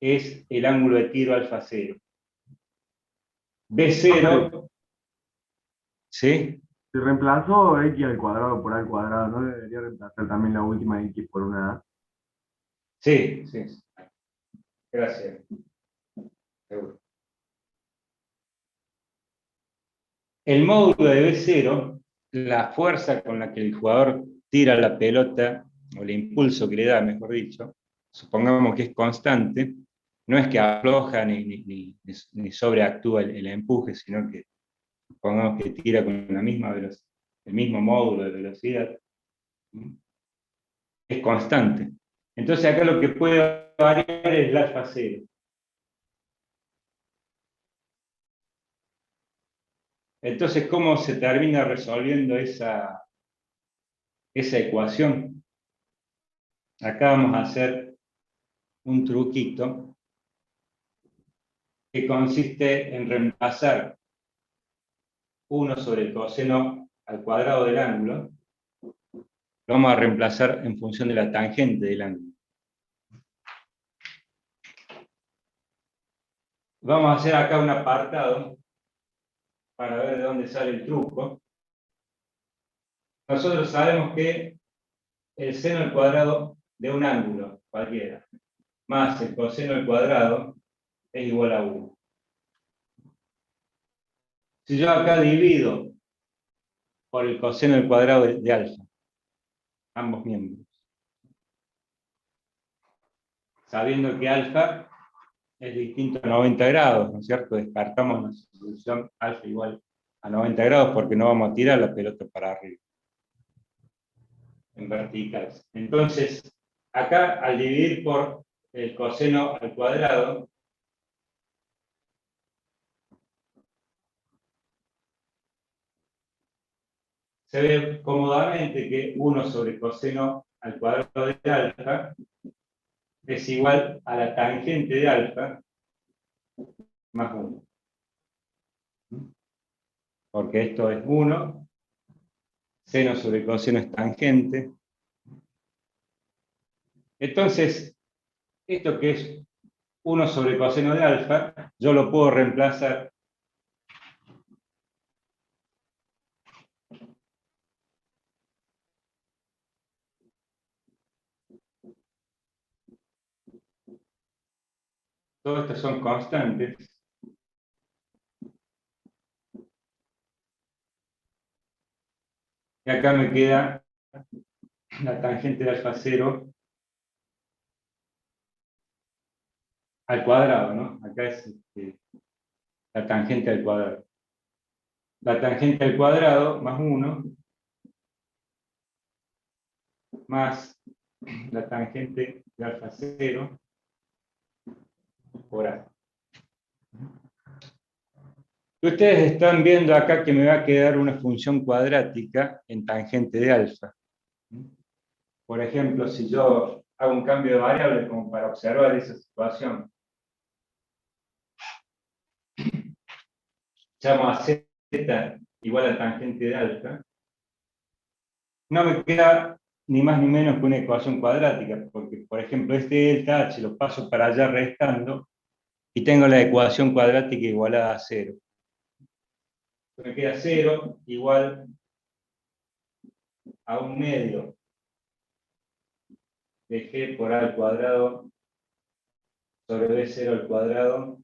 es el ángulo de tiro alfa 0. B0, ¿sí? Si reemplazo x al cuadrado por a al cuadrado, ¿no debería reemplazar también la última x por una a? Sí, sí. Gracias. Seguro. El módulo de B0, la fuerza con la que el jugador tira la pelota, o el impulso que le da, mejor dicho, supongamos que es constante, no es que afloja ni sobreactúa el empuje, sino que supongamos que tira con la misma velocidad, el mismo módulo de velocidad, es constante. Entonces acá lo que puede variar es el alfa 0. Entonces, ¿cómo se termina resolviendo esa ecuación? Acá vamos a hacer un truquito que consiste en reemplazar 1 sobre el coseno al cuadrado del ángulo. Lo vamos a reemplazar en función de la tangente del ángulo. Vamos a hacer acá un apartado para ver de dónde sale el truco. Nosotros sabemos que el seno al cuadrado de un ángulo cualquiera más el coseno al cuadrado es igual a 1. Si yo acá divido por el coseno al cuadrado de alfa, ambos miembros, sabiendo que alfa es distinto a 90 grados, ¿no es cierto? Descartamos la solución alfa igual a 90 grados porque no vamos a tirar la pelota para arriba, en vertical. Entonces, acá al dividir por el coseno al cuadrado, se ve cómodamente que 1 sobre coseno al cuadrado de alfa es igual a la tangente de alfa más 1. Porque esto es 1, seno sobre coseno es tangente. Entonces, esto que es 1 sobre coseno de alfa, yo lo puedo reemplazar todos estos son constantes. Y acá me queda la tangente de alfa 0 al cuadrado, ¿no? Acá es la tangente al cuadrado. La tangente al cuadrado más 1 más la tangente de alfa 0 por A. Ustedes están viendo acá que me va a quedar una función cuadrática en tangente de alfa. Por ejemplo, si yo hago un cambio de variable como para observar esa situación, llamo a z igual a tangente de alfa, no me queda ni más ni menos que una ecuación cuadrática, porque, por ejemplo, este delta h lo paso para allá restando y tengo la ecuación cuadrática igualada a 0. Me queda 0 igual a 1/2 de g por a al cuadrado sobre b0 al cuadrado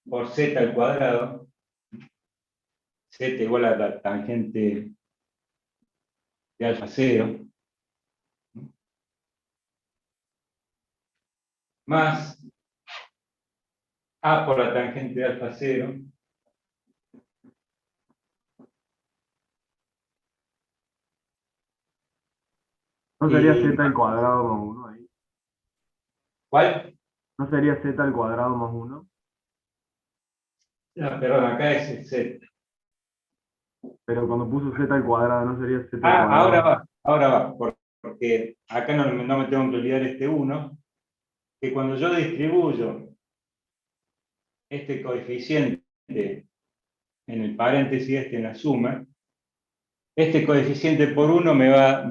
por z al cuadrado, z igual a la tangente de alfa 0, más A por la tangente de alfa 0, ¿No sería y z al cuadrado más 1 ahí? ¿cuál? ¿No sería z al cuadrado más 1? No, perdón, acá es el Z. Pero cuando puso z al cuadrado, ¿no sería z al cuadrado? Ahora va, porque acá no me tengo que olvidar este 1, que cuando yo distribuyo este coeficiente en el paréntesis, en la suma, este coeficiente por 1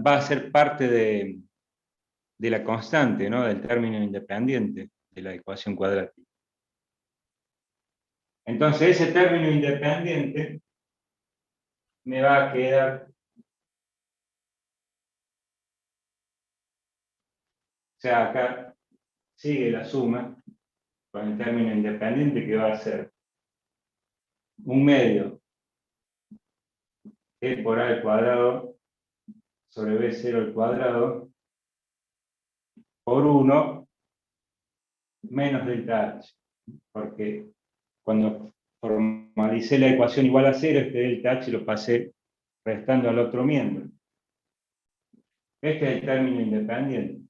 va a ser parte de la constante, ¿no? Del término independiente de la ecuación cuadrática. Entonces ese término independiente me va a quedar, o sea, acá sigue la suma con el término independiente que va a ser 1/2 e por a al cuadrado sobre b0 al cuadrado por 1 menos delta h, porque cuando formalicé la ecuación igual a 0, este delta h lo pasé restando al otro miembro. Este es el término independiente.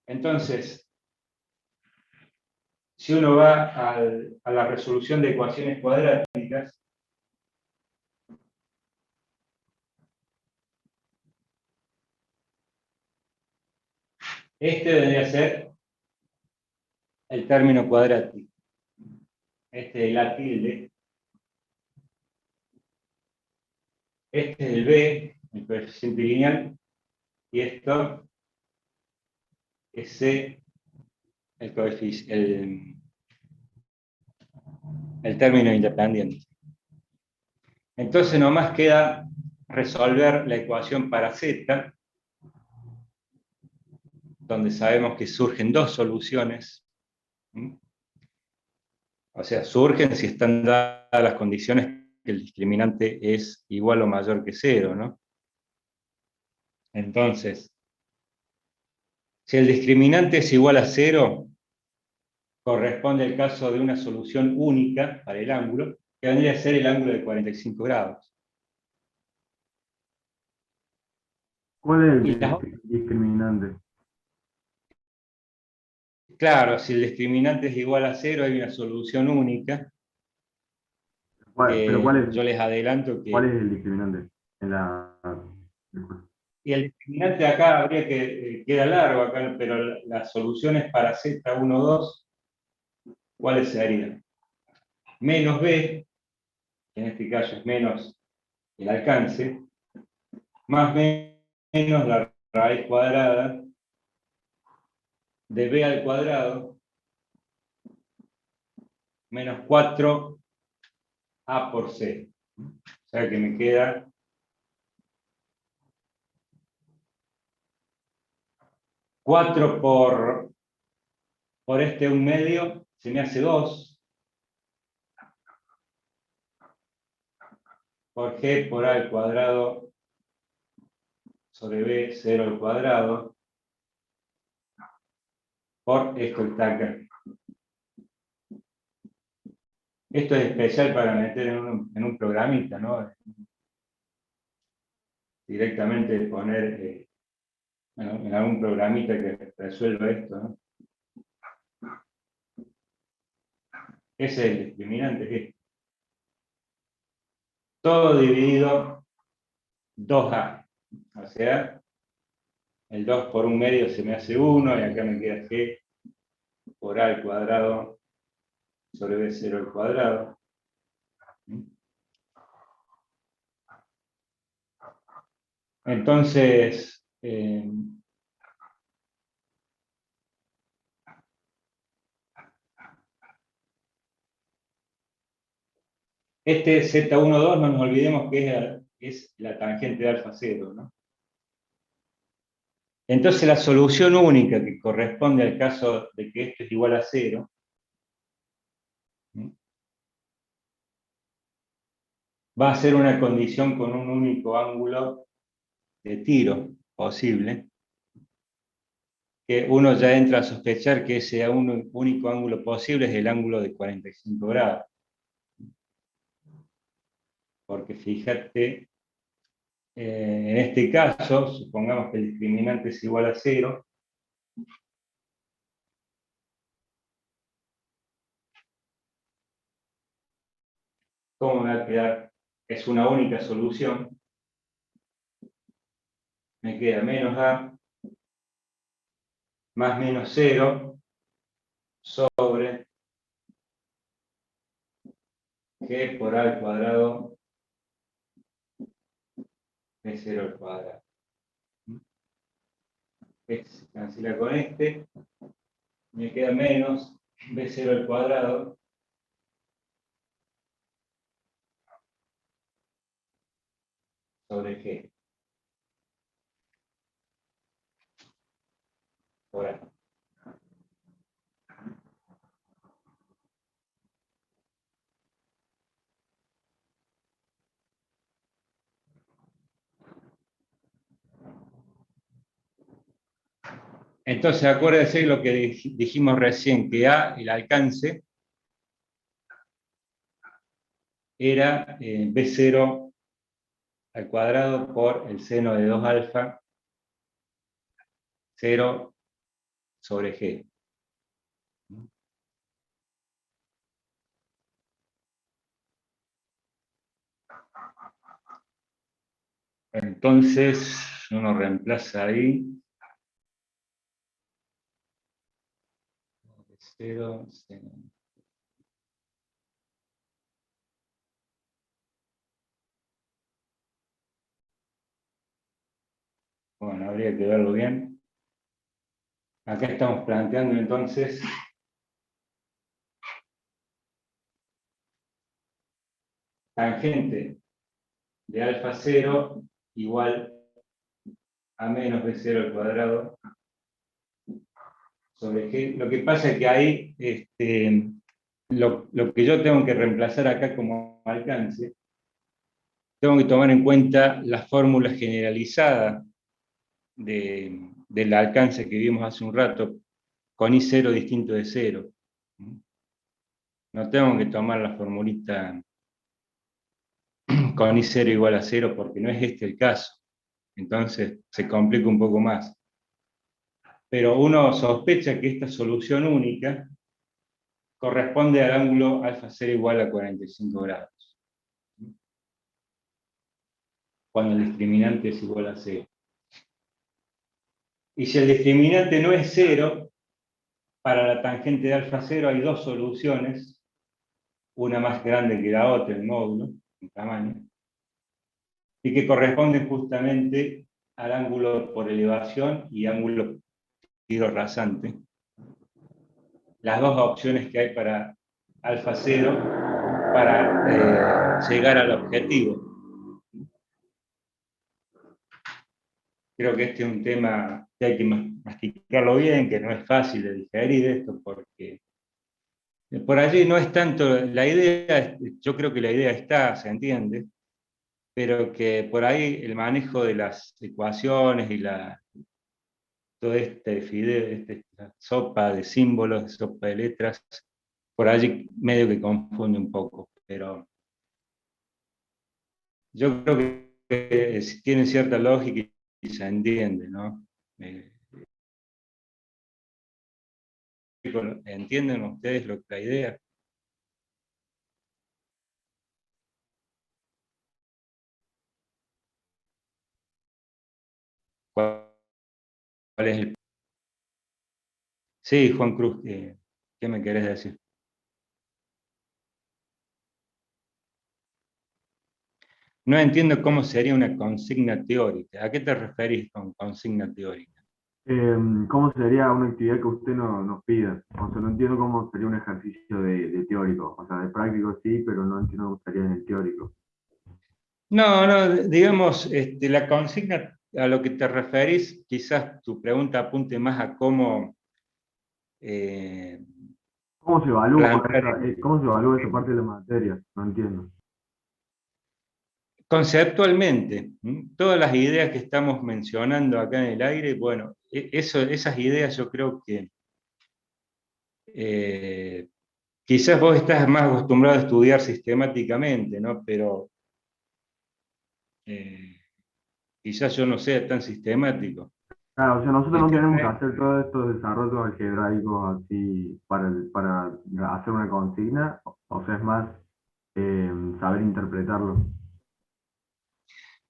Entonces, si uno va a la resolución de ecuaciones cuadráticas, este debería ser el término cuadrático. Este es el A tilde. Este es el B, el coeficiente lineal. Y esto es C, el término independiente. Entonces nomás queda resolver la ecuación para Z, donde sabemos que surgen dos soluciones. O sea, surgen si están dadas las condiciones que el discriminante es igual o mayor que 0, ¿no? Entonces, si el discriminante es igual a 0, corresponde al caso de una solución única para el ángulo, que vendría a ser el ángulo de 45 grados. ¿Cuál Y es el discriminante? claro, si el discriminante es igual a 0, hay una solución única. Pero ¿cuál Yo les adelanto es que... el discriminante? En la... Y el discriminante acá habría que... queda largo acá, pero las soluciones para Z1, 2, ¿cuáles serían? Menos B, que en este caso es menos el alcance, más menos la raíz cuadrada de B al cuadrado menos 4A por C. O sea que me queda 4 por este 1/2, se me hace 2. Por G por A al cuadrado sobre B, 0 al cuadrado, por esto que está acá. Esto es especial para meter en un programita, ¿no? Directamente poner bueno, en algún programita que resuelva esto, ¿no? Ese es el discriminante, que es todo dividido 2A. O sea, el 2 por 1/2 se me hace 1, y acá me queda G por A al cuadrado sobre B0 al cuadrado. Entonces, este Z12 no nos olvidemos que es la tangente de alfa 0, ¿no? Entonces la solución única que corresponde al caso de que esto es igual a 0, va a ser una condición con un único ángulo de tiro posible, que uno ya entra a sospechar que ese único ángulo posible es el ángulo de 45 grados. Porque fíjate, en este caso, supongamos que el discriminante es igual a 0, ¿cómo me va a quedar? Es una única solución. Me queda menos a más menos 0 sobre g por a al cuadrado de 0 al cuadrado. Este se cancela con este. Me queda menos b0 al cuadrado sobre g por a. Entonces, acuérdense lo que dijimos recién, que A, el alcance, era B0 al cuadrado por el seno de 2 alfa, 0 sobre G. Entonces, uno reemplaza ahí. 0, seno. Bueno, habría que verlo bien. Acá estamos planteando entonces tangente de alfa 0 igual a menos b0 al cuadrado sobre g. Lo que pasa es que ahí lo que yo tengo que reemplazar acá como alcance, tengo que tomar en cuenta la fórmula generalizada del alcance que vimos hace un rato, con I0 distinto de 0. No tengo que tomar la formulita con I0 igual a 0 porque no es este el caso. Entonces se complica un poco más. Pero uno sospecha que esta solución única corresponde al ángulo alfa 0 igual a 45 grados. Cuando el discriminante es igual a 0. Y si el discriminante no es 0, para la tangente de alfa 0 hay dos soluciones, una más grande que la otra en módulo, en tamaño, y que corresponden justamente al ángulo por elevación y ángulo giro rasante. Las dos opciones que hay para alfa 0 para llegar al objetivo. Creo que este es un tema que hay que masticarlo bien, que no es fácil de digerir esto, porque por allí no es tanto la idea, yo creo que la idea está, se entiende, pero que por ahí el manejo de las ecuaciones y todo este fideo, esta sopa de símbolos, sopa de letras, por allí medio que confunde un poco, pero yo creo que tiene cierta lógica y se entiende, ¿no? ¿Entienden ustedes la idea? ¿Cuál es el... Sí, Juan Cruz, ¿qué me querés decir? No entiendo cómo sería una consigna teórica. ¿A qué te referís con consigna teórica? ¿Cómo sería una actividad que usted nos pida? O sea, no entiendo cómo sería un ejercicio de teórico. O sea, de práctico sí, pero no entiendo cómo sería en el teórico. No, digamos, la consigna a lo que te referís, quizás tu pregunta apunte más a cómo... ¿Cómo se evalúa plantear- cómo se evalúa esa parte de la materia? No entiendo. conceptualmente, todas las ideas que estamos mencionando acá en el aire, bueno, esas ideas yo creo que quizás vos estás más acostumbrado a estudiar sistemáticamente, ¿no? Pero quizás yo no sea tan sistemático. Claro, o sea, nosotros El no tema tenemos que es, hacer todos estos desarrollos algebraicos así para hacer una consigna, o sea, es más saber interpretarlo.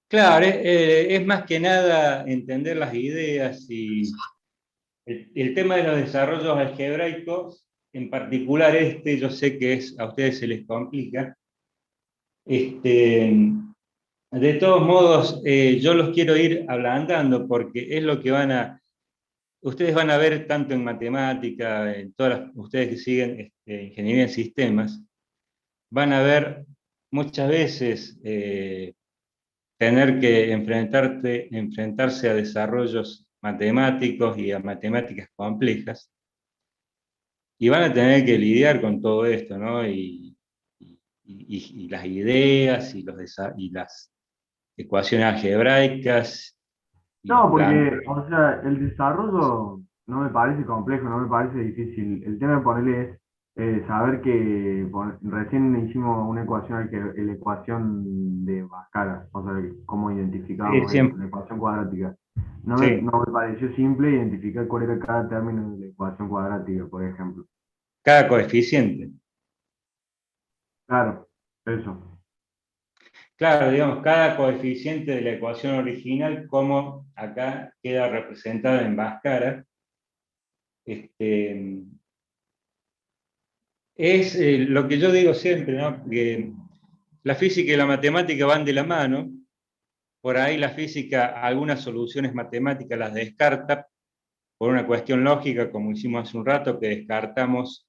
claro, es más que nada entender las ideas y el tema de los desarrollos algebraicos, en particular yo sé que a ustedes se les complica. De todos modos, yo los quiero ir ablandando porque es lo que ustedes van a ver tanto en matemática, en ustedes que siguen ingeniería en sistemas, van a ver muchas veces tener que enfrentarse a desarrollos matemáticos y a matemáticas complejas, y van a tener que lidiar con todo esto, ¿no? Y las ideas y las ecuaciones algebraicas y los No, planos. porque, o sea, el desarrollo no me parece complejo, no me parece difícil. El tema de ponerle es saber que recién hicimos una ecuación, la ecuación de Bhaskara, o sea, cómo identificábamos eso, Siempre, la ecuación cuadrática. sí, No me pareció simple identificar cuál era cada término de la ecuación cuadrática, por ejemplo. cada coeficiente. Claro, eso. Claro, digamos, cada coeficiente de la ecuación original, como acá queda representado en Bhaskara, este, es lo que yo digo siempre, ¿no? Que la física y la matemática van de la mano. Por ahí la física, algunas soluciones matemáticas las descarta por una cuestión lógica, como hicimos hace un rato, que descartamos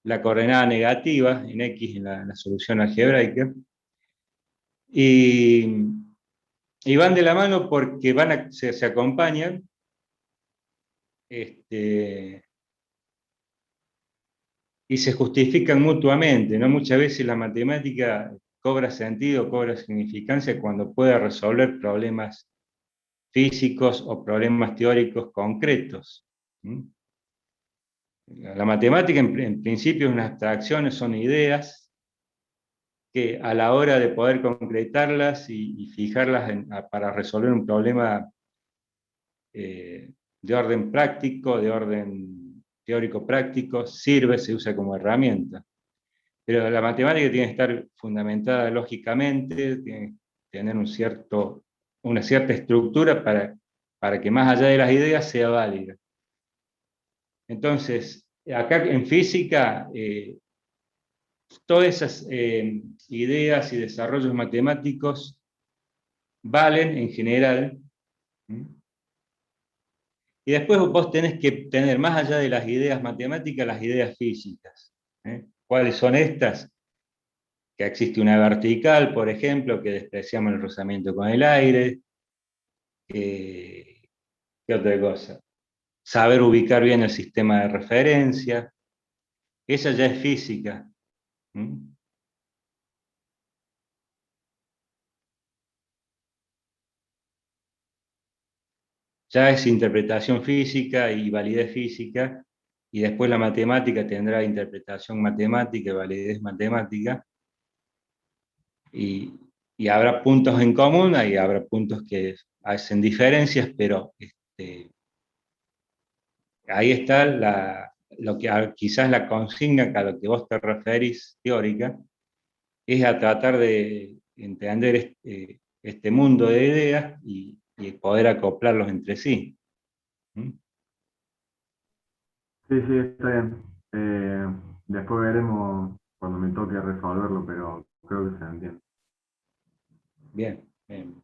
la coordenada negativa en X en la solución algebraica. Y, y van de la mano porque se acompañan, este, y se justifican mutuamente, ¿no? Muchas veces la matemática cobra sentido, cobra significancia cuando puede resolver problemas físicos o problemas teóricos concretos. La matemática en principio es una abstracción, son ideas que a la hora de poder concretarlas y fijarlas para resolver un problema de orden práctico, de orden teórico práctico, se usa como herramienta. Pero la matemática tiene que estar fundamentada lógicamente, tiene que tener una cierta estructura para que más allá de las ideas sea válida. Entonces, acá en física, todas esas ideas y desarrollos matemáticos valen en general. Y después vos tenés que tener, más allá de las ideas matemáticas, las ideas físicas. ¿Cuáles son estas? Que existe una vertical, por ejemplo, que despreciamos el rozamiento con el aire. ¿Qué otra cosa? Saber ubicar bien el sistema de referencia. Esa ya es física. Ya es interpretación física y validez física, y después la matemática tendrá interpretación matemática y validez matemática, y habrá puntos en común, y habrá puntos que hacen diferencias, pero ahí está quizás la consigna a lo que vos te referís teórica, es a tratar de entender este mundo de ideas y poder acoplarlos entre sí. ¿Mm? Sí, sí, está bien. Después veremos cuando me toque resolverlo, pero creo que se entiende. Bien, bien.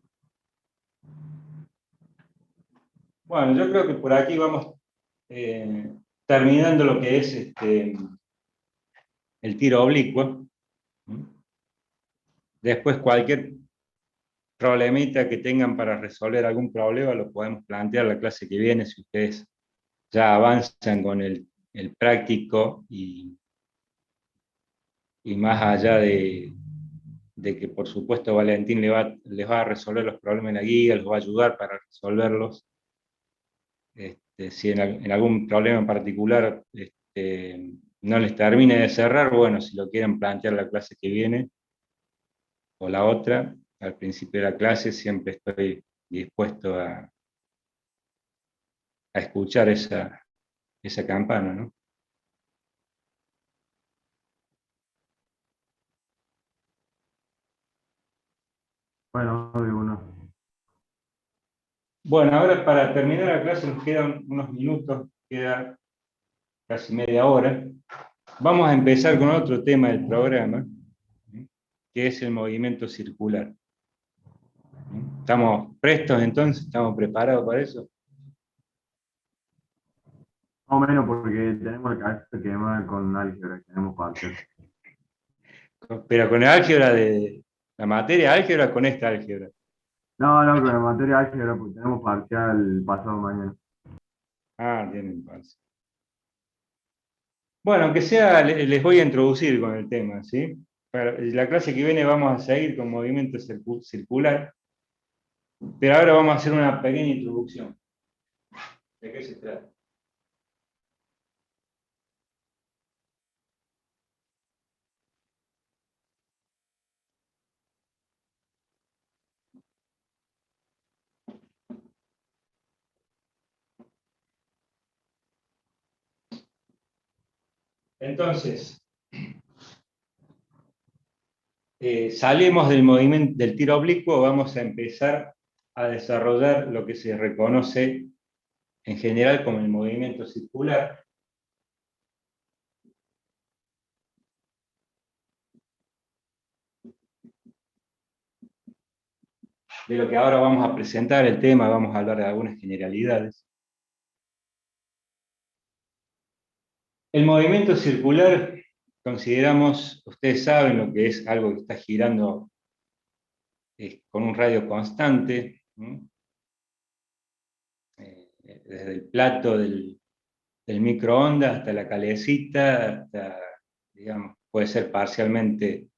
Bueno, yo creo que por aquí vamos terminando lo que es el tiro oblicuo. Después cualquier problemita que tengan para resolver algún problema lo podemos plantear la clase que viene si ustedes ya avanzan con el práctico y más allá de de que por supuesto Valentín les va a resolver los problemas en la guía, los va a ayudar para resolverlos. Si en algún problema en particular no les termine de cerrar, bueno, si lo quieren plantear la clase que viene, o la otra, al principio de la clase siempre estoy dispuesto a escuchar esa campana, ¿no? Bueno, de uno. Bueno, ahora para terminar la clase nos quedan unos minutos, queda casi media hora. Vamos a empezar con otro tema del programa, que es el movimiento circular. ¿Estamos prestos entonces? ¿Estamos preparados para eso? Más o menos porque tenemos la cabeza quemada con álgebra, tenemos parcial. Pero con el álgebra de la materia álgebra, con esta álgebra. No, no, con la materia álgebra porque tenemos parcial pasado mañana. Ah, tienen paz. Bueno, aunque sea, les voy a introducir con el tema, ¿sí? La clase que viene vamos a seguir con movimiento circular, pero ahora vamos a hacer una pequeña introducción. ¿De qué se trata? Entonces, salimos del movimiento del tiro oblicuo, vamos a empezar a desarrollar lo que se reconoce en general como el movimiento circular. De lo que ahora vamos a presentar el tema, vamos a hablar de algunas generalidades. El movimiento circular, consideramos, ustedes saben lo que es algo que está girando con un radio constante, desde el plato del microondas hasta la calecita, hasta, digamos, puede ser parcialmente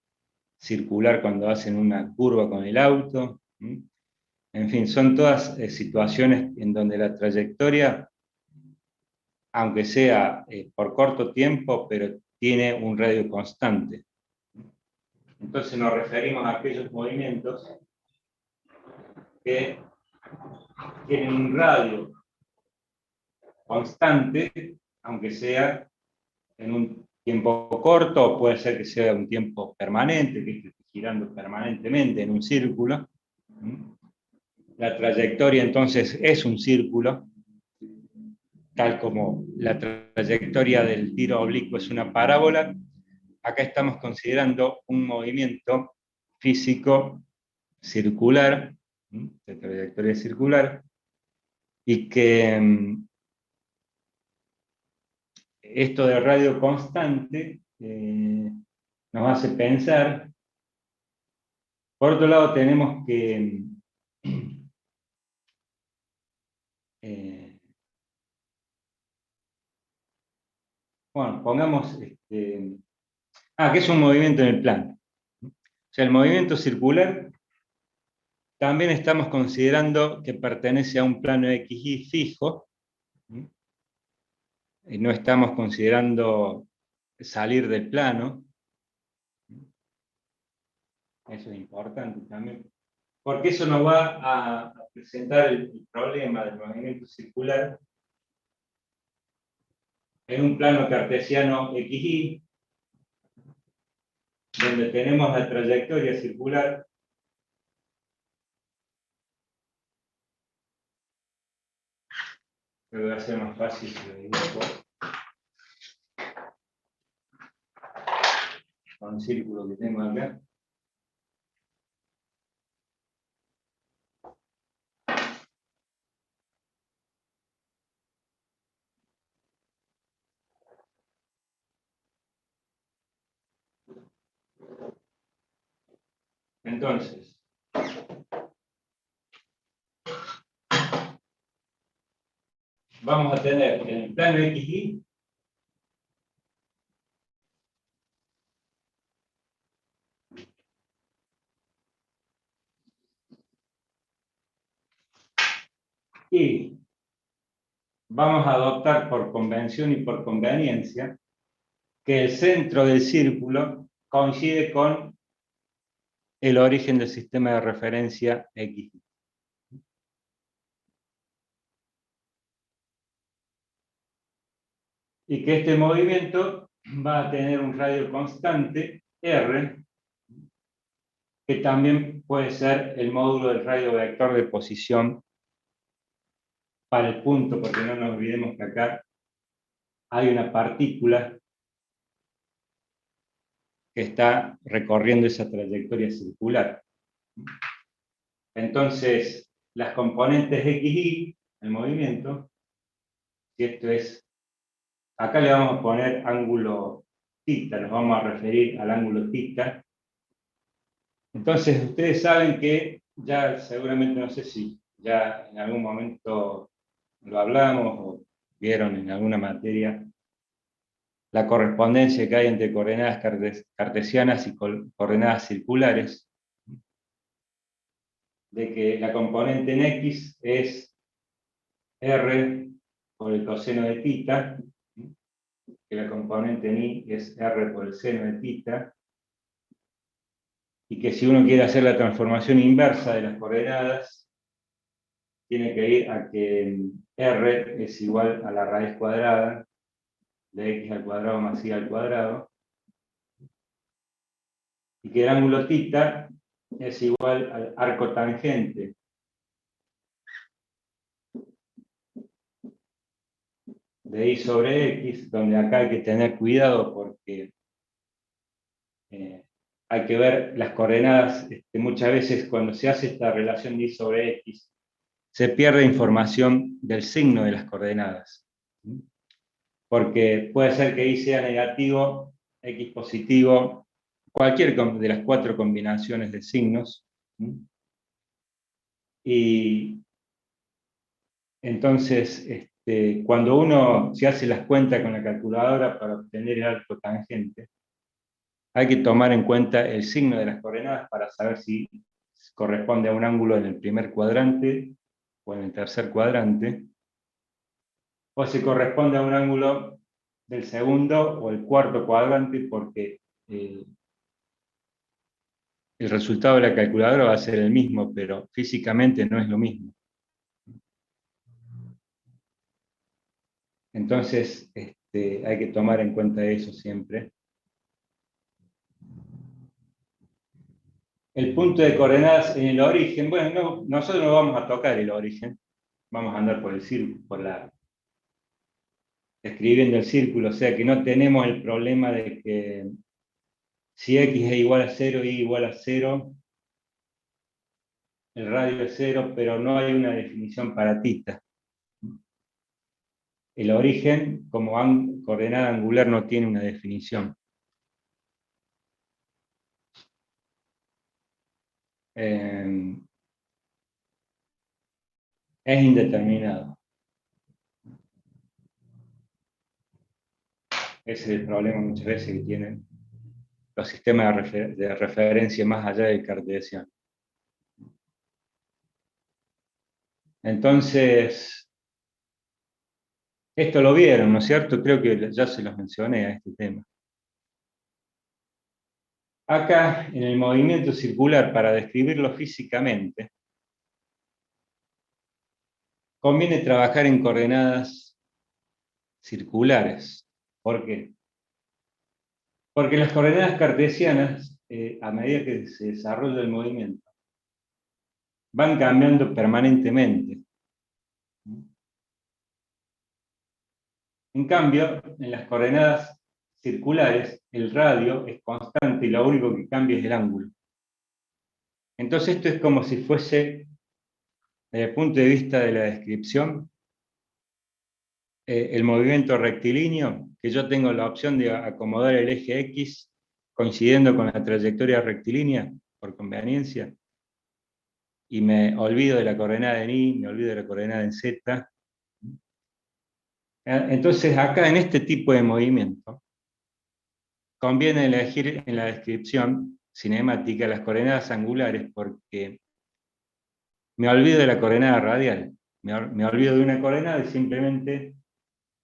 circular cuando hacen una curva con el auto. En fin, son todas situaciones en donde la trayectoria, aunque sea por corto tiempo, pero tiene un radio constante. Entonces nos referimos a aquellos movimientos que tienen un radio constante, aunque sea en un tiempo corto, o puede ser que sea un tiempo permanente, que esté girando permanentemente en un círculo. La trayectoria entonces es un círculo, tal como la trayectoria del tiro oblicuo es una parábola. Acá estamos considerando un movimiento físico circular, de trayectoria circular, y que esto de radio constante nos hace pensar. Por otro lado, tenemos que bueno, pongamos que es un movimiento en el plano. O sea, el movimiento circular también estamos considerando que pertenece a un plano XY fijo, y no estamos considerando salir del plano. Eso es importante también, porque eso nos va a presentar el problema del movimiento circular en un plano cartesiano XY, donde tenemos la trayectoria circular que va a ser más fácil si lo dibujo con un círculo que tengo acá. Entonces, vamos a tener en el plano XY Y vamos a adoptar por convención y por conveniencia que el centro del círculo coincide con el origen del sistema de referencia X. Y que este movimiento va a tener un radio constante, R, que también puede ser el módulo del radio vector de posición para el punto, porque no nos olvidemos que acá hay una partícula que está recorriendo esa trayectoria circular. Entonces, las componentes XY, el movimiento, si esto es, acá le vamos a poner ángulo θ, nos vamos a referir al ángulo θ. Entonces, ustedes saben que ya seguramente, no sé si ya en algún momento lo hablamos o vieron en alguna materia, la correspondencia que hay entre coordenadas cartesianas y coordenadas circulares, de que la componente en X es R por el coseno de θ, que la componente en Y es R por el seno de θ, y que si uno quiere hacer la transformación inversa de las coordenadas, tiene que ir a que R es igual a la raíz cuadrada de X al cuadrado más Y al cuadrado, y que el ángulo θ es igual al arco tangente de Y sobre X, donde acá hay que tener cuidado porque hay que ver las coordenadas, muchas veces cuando se hace esta relación de Y sobre X, se pierde información del signo de las coordenadas. Porque puede ser que Y sea negativo, X positivo, cualquier de las 4 combinaciones de signos. Y entonces, cuando uno se hace las cuentas con la calculadora para obtener el arco tangente, hay que tomar en cuenta el signo de las coordenadas para saber si corresponde a un ángulo en el primer cuadrante o en el tercer cuadrante, o si corresponde a un ángulo del segundo o el cuarto cuadrante, porque el resultado de la calculadora va a ser el mismo, pero físicamente no es lo mismo. Entonces, hay que tomar en cuenta eso siempre. El punto de coordenadas en el origen, bueno, nosotros no vamos a tocar el origen, vamos a andar por el círculo, escribiendo el círculo, o sea que no tenemos el problema de que si X es igual a 0, Y igual a 0, el radio es 0, pero no hay una definición para θ. El origen, como coordenada angular, no tiene una definición. Es indeterminado. Ese es el problema muchas veces que tienen los sistemas de referencia más allá del cartesiano. Entonces, esto lo vieron, ¿no es cierto? Creo que ya se los mencioné a este tema. Acá, en el movimiento circular, para describirlo físicamente, conviene trabajar en coordenadas circulares. ¿Por qué? Porque las coordenadas cartesianas, a medida que se desarrolla el movimiento, van cambiando permanentemente. En cambio, en las coordenadas circulares, el radio es constante y lo único que cambia es el ángulo. Entonces esto es como si fuese, desde el punto de vista de la descripción, el movimiento rectilíneo, que yo tengo la opción de acomodar el eje X coincidiendo con la trayectoria rectilínea, por conveniencia, y me olvido de la coordenada en Y, me olvido de la coordenada en Z. Entonces acá en este tipo de movimiento, conviene elegir en la descripción cinemática las coordenadas angulares porque me olvido de la coordenada radial. Me olvido de una coordenada y simplemente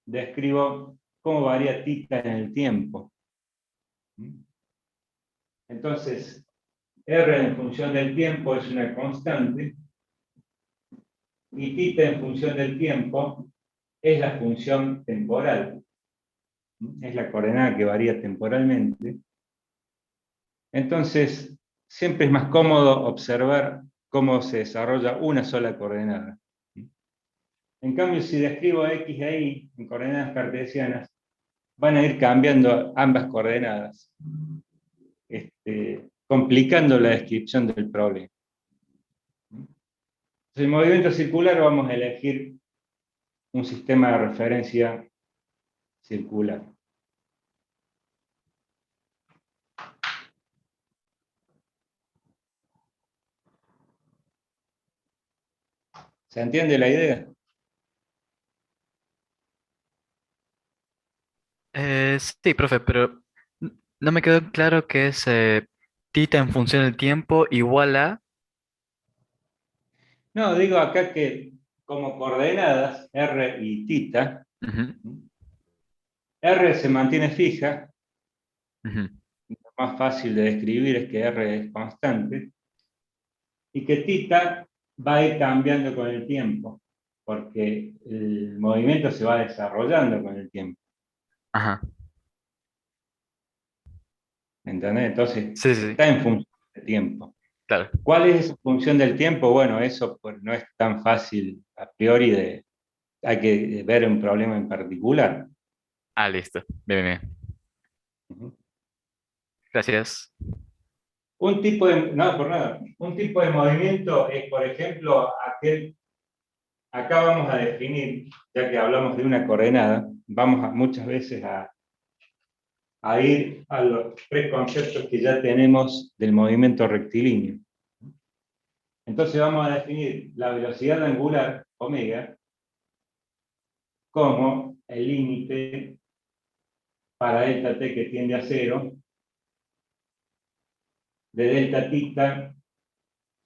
describo cómo varía θ en el tiempo. Entonces, R en función del tiempo es una constante y θ en función del tiempo es la función temporal. Es la coordenada que varía temporalmente. Entonces, siempre es más cómodo observar cómo se desarrolla una sola coordenada. En cambio, si describo X e Y en coordenadas cartesianas, van a ir cambiando ambas coordenadas, complicando la descripción del problema. En el movimiento circular vamos a elegir un sistema de referencia circular. ¿Se entiende la idea? Sí, profe, pero no me quedó claro qué es tita en función del tiempo igual a... No, digo acá que como coordenadas, R y θ, Ujú, R se mantiene fija, ujú. lo más fácil de describir es que R es constante, y que θ va a ir cambiando con el tiempo, porque el movimiento se va desarrollando con el tiempo. Ajá. ¿Entendés? Entonces, Sí, sí, sí, está en función del tiempo. claro. ¿Cuál es esa función del tiempo? Bueno, eso pues, no es tan fácil a priori hay que ver un problema en particular. Ah, listo. Bien, bien, bien. Ujú. Gracias. Un tipo de, no, por nada, un tipo de movimiento es, por ejemplo, acá vamos a definir, ya que hablamos de una coordenada, muchas veces a ir a los preconceptos que ya tenemos del movimiento rectilíneo. Entonces vamos a definir la velocidad angular, omega, como el límite para delta t que tiende a cero, de delta θ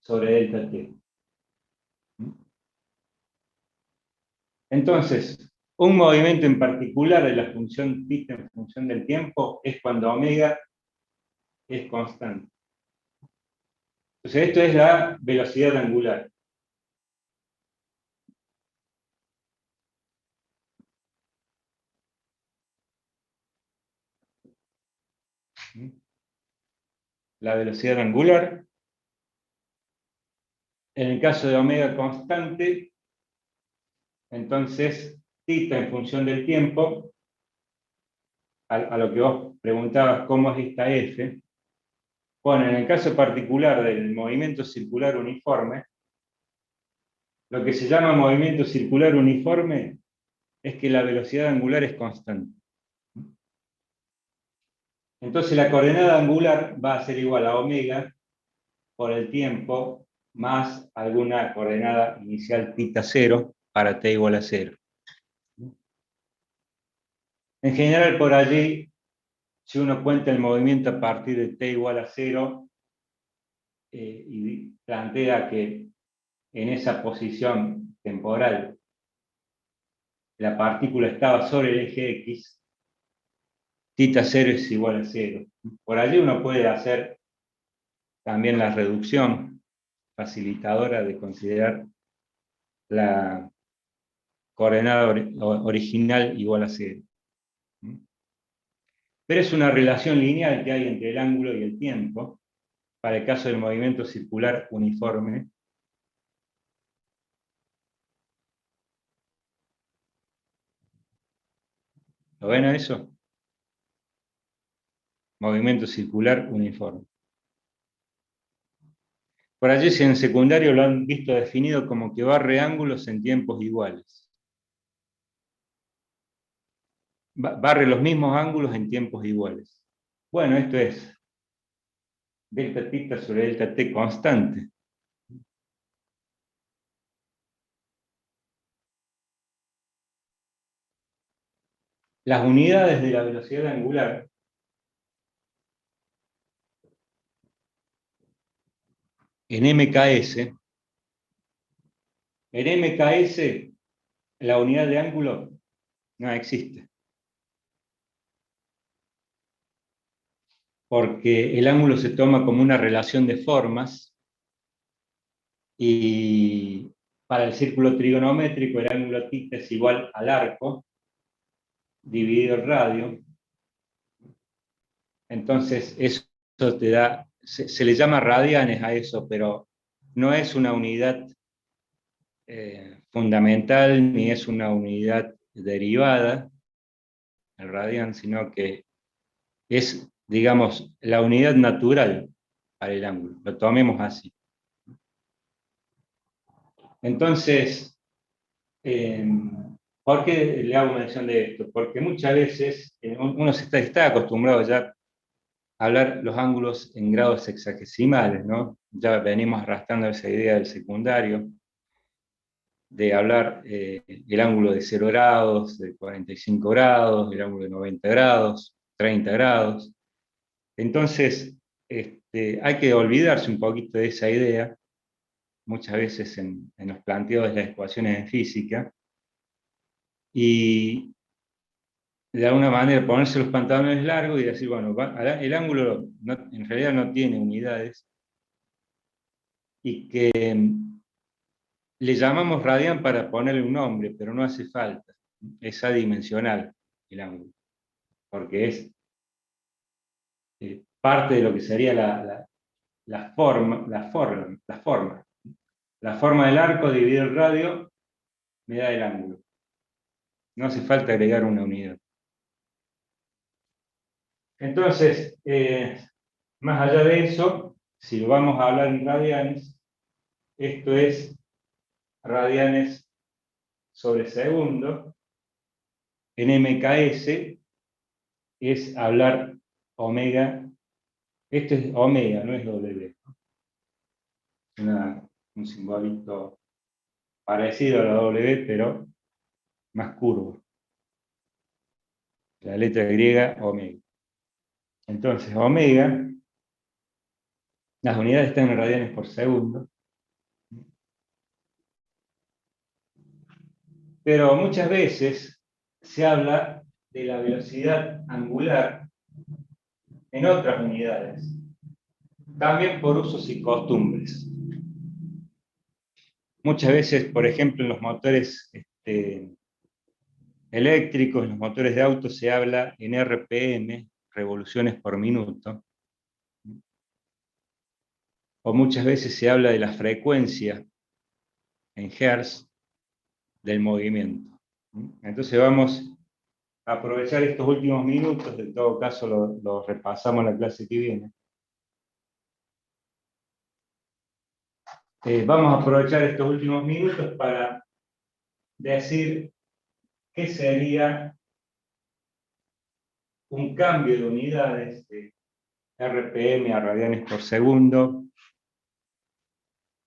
sobre delta t. Entonces, un movimiento en particular de la función θ en función del tiempo es cuando omega es constante. Entonces, esto es la velocidad angular. La velocidad angular, en el caso de omega constante, entonces θ en función del tiempo, a lo que vos preguntabas cómo es esta F, bueno, en el caso particular del movimiento circular uniforme, lo que se llama movimiento circular uniforme es que la velocidad angular es constante. Entonces la coordenada angular va a ser igual a omega por el tiempo más alguna coordenada inicial θ 0 para t igual a 0. En general por allí, si uno cuenta el movimiento a partir de t igual a 0 y plantea que en esa posición temporal la partícula estaba sobre el eje X, θ 0 es igual a 0. Por allí uno puede hacer también la reducción facilitadora de considerar la coordenada original igual a 0. Pero es una relación lineal que hay entre el ángulo y el tiempo, para el caso del movimiento circular uniforme. ¿Lo ven a eso? Movimiento circular uniforme. Por allí, si en secundario lo han visto definido como que barre ángulos en tiempos iguales. Barre los mismos ángulos en tiempos iguales. Bueno, esto es delta θ sobre delta t constante. Las unidades de la velocidad angular en mks En MKS, la unidad de ángulo no existe. Porque el ángulo se toma como una relación de formas y para el círculo trigonométrico el ángulo θ es igual al arco dividido el radio. Entonces eso te da, se le llama radianes a eso, pero no es una unidad fundamental ni es una unidad derivada, el radian, sino que es, digamos, la unidad natural para el ángulo. Lo tomemos así. Entonces, ¿por qué le hago mención de esto? Porque muchas veces uno está acostumbrado ya a hablar los ángulos en grados sexagesimales, ¿no? Ya venimos arrastrando esa idea del secundario, de hablar el ángulo de 0 grados, de 45 grados, el ángulo de 90 grados, 30 grados. Entonces, hay que olvidarse un poquito de esa idea, muchas veces en los planteos de las ecuaciones de física, y de alguna manera ponerse los pantalones largos y decir, bueno, el ángulo en realidad no tiene unidades, y que le llamamos radian para ponerle un nombre, pero no hace falta, es adimensional el ángulo, porque es parte de lo que sería la forma del arco dividido el radio me da el ángulo. No hace falta agregar una unidad. Entonces, más allá de eso, si lo vamos a hablar en radianes, esto es radianes sobre segundo. En MKS es hablar omega. Esto es omega, no es W. Un simbolito parecido a la W, pero más curvo. La letra griega, omega. Entonces, omega, las unidades están en radianes por segundo. Pero muchas veces se habla de la velocidad angular en otras unidades, también por usos y costumbres. Muchas veces, por ejemplo, en los motores eléctricos, en los motores de auto, se habla en RPM, revoluciones por minuto, o muchas veces se habla de la frecuencia en Hertz del movimiento. Entonces vamos a aprovechar estos últimos minutos, en todo caso lo repasamos en la clase que viene. Vamos a aprovechar estos últimos minutos para decir qué sería un cambio de unidades de RPM a radianes por segundo,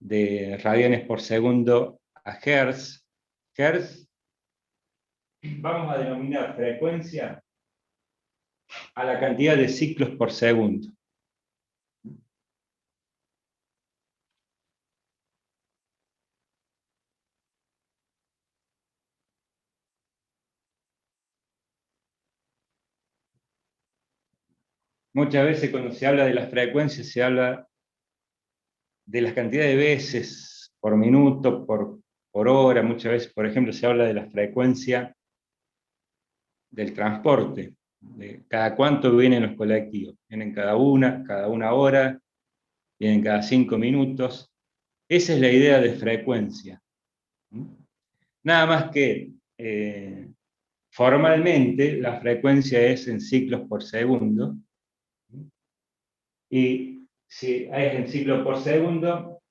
de radianes por segundo a Hertz. Hertz vamos a denominar frecuencia a la cantidad de ciclos por segundo. Muchas veces cuando se habla de las frecuencias se habla de las cantidades de veces por minuto, por hora. Muchas veces, por ejemplo, se habla de la frecuencia del transporte, de cada cuánto vienen los colectivos. Vienen cada una hora, vienen cada 5 minutos. Esa es la idea de frecuencia. Nada más que formalmente la frecuencia es en ciclos por segundo. Y si es en ciclos por segundo,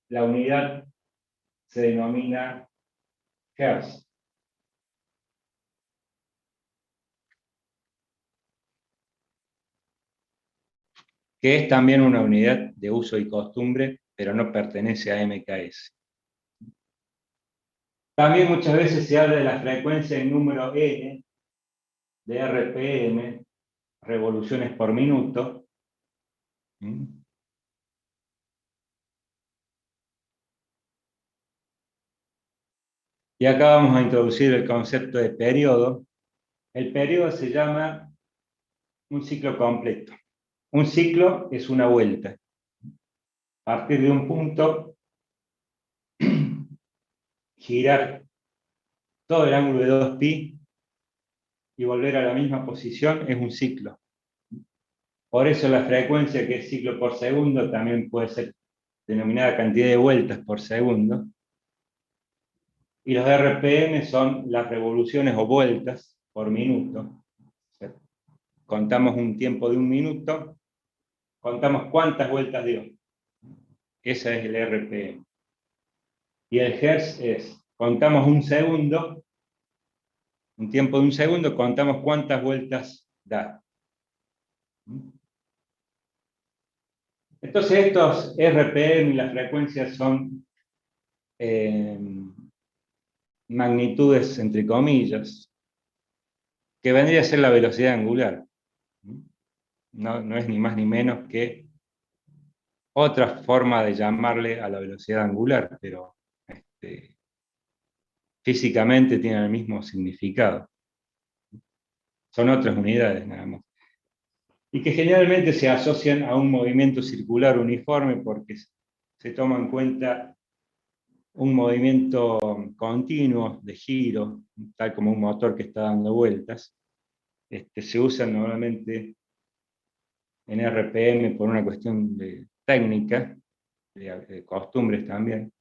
la unidad se denomina Hertz. Que es también una unidad de uso y costumbre, pero no pertenece a MKS. También muchas veces se habla de la frecuencia en número n de RPM, revoluciones por minuto. ¿Mm? Y acá vamos a introducir el concepto de periodo. El periodo se llama un ciclo completo. Un ciclo es una vuelta. A partir de un punto, girar todo el ángulo de 2π y volver a la misma posición es un ciclo. Por eso la frecuencia, que es ciclo por segundo, también puede ser denominada cantidad de vueltas por segundo. Y los RPM son las revoluciones o vueltas por minuto. O sea, contamos un tiempo de un minuto, contamos cuántas vueltas dio. Ese es el RPM. Y el Hertz es, contamos un segundo, un tiempo de un segundo, contamos cuántas vueltas da. Entonces estos RPM y las frecuencias son magnitudes, entre comillas, que vendría a ser la velocidad angular. No es ni más ni menos que otra forma de llamarle a la velocidad angular, pero físicamente tienen el mismo significado. Son otras unidades nada más. Y que generalmente se asocian a un movimiento circular uniforme porque se toma en cuenta un movimiento continuo de giro, tal como un motor que está dando vueltas. Se usan normalmente en RPM por una cuestión de técnica, de costumbres también.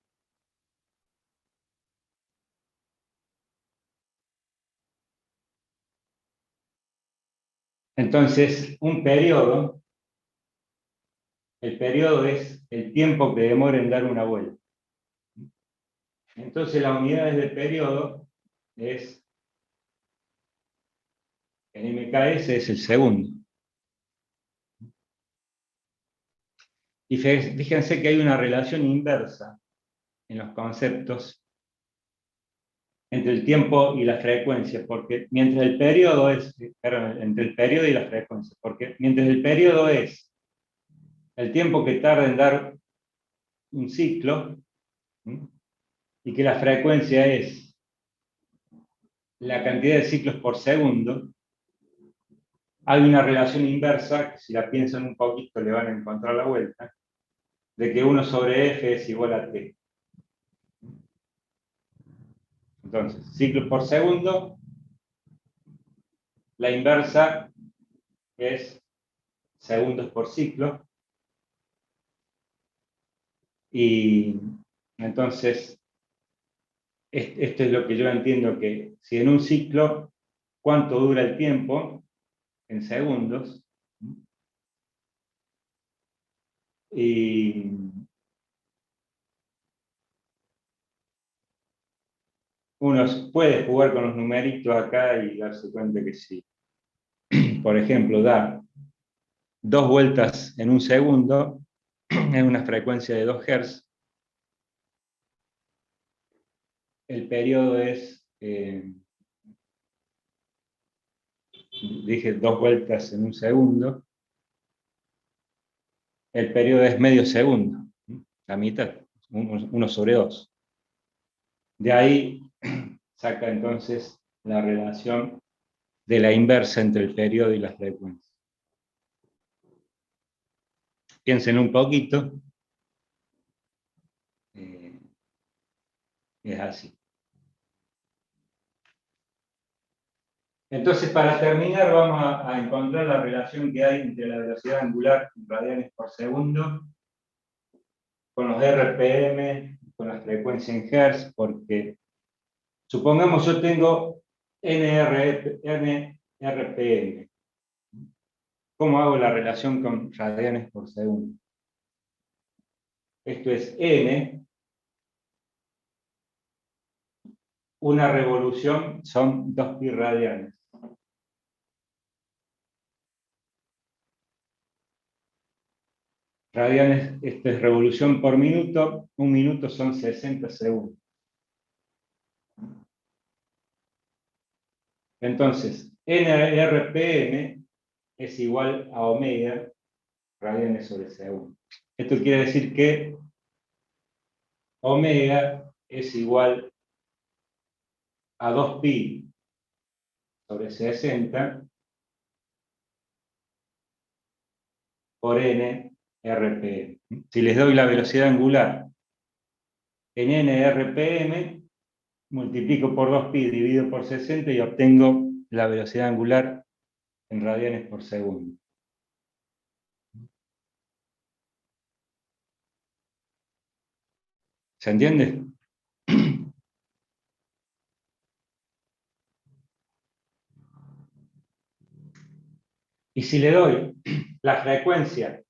Entonces, el periodo es el tiempo que demora en dar una vuelta. Entonces, las unidades del periodo es, en MKS es el segundo. Y fíjense que hay una relación inversa en los conceptos entre el tiempo y la frecuencia, porque mientras el periodo es, perdón, entre el periodo y la frecuencia, porque mientras el periodo es el tiempo que tarda en dar un ciclo, ¿sí? Y que la frecuencia es la cantidad de ciclos por segundo, hay una relación inversa, que si la piensan un poquito le van a encontrar la vuelta, de que 1 sobre f es igual a t. Entonces, ciclos por segundo, la inversa es segundos por ciclo, y entonces esto es lo que yo entiendo, que si en un ciclo, ¿cuánto dura el tiempo? En segundos. Y uno puede jugar con los numeritos acá y darse cuenta que sí. Por ejemplo, da 2 vueltas en un segundo en una frecuencia de 2 Hz. El periodo es, dije 2 vueltas en un segundo. El periodo es medio segundo, la mitad, 1 sobre 2. De ahí saca entonces la relación de la inversa entre el periodo y la frecuencia. Piensen un poquito. Es así. Entonces, para terminar, vamos a encontrar la relación que hay entre la velocidad angular en radianes por segundo con los RPM, con la frecuencia en Hertz, porque supongamos yo tengo NRPM. ¿Cómo hago la relación con radianes por segundo? Esto es N. Una revolución son 2π radianes. Radianes, esto es revolución por minuto. Un minuto son 60 segundos. Entonces, NRPM es igual a omega radianes sobre segundo. Esto quiere decir que omega es igual a 2pi sobre 60 por n RPM. Si les doy la velocidad angular en n RPM, multiplico por 2pi dividido por 60 y obtengo la velocidad angular en radianes por segundo. ¿Se entiende? Y si le doy la frecuencia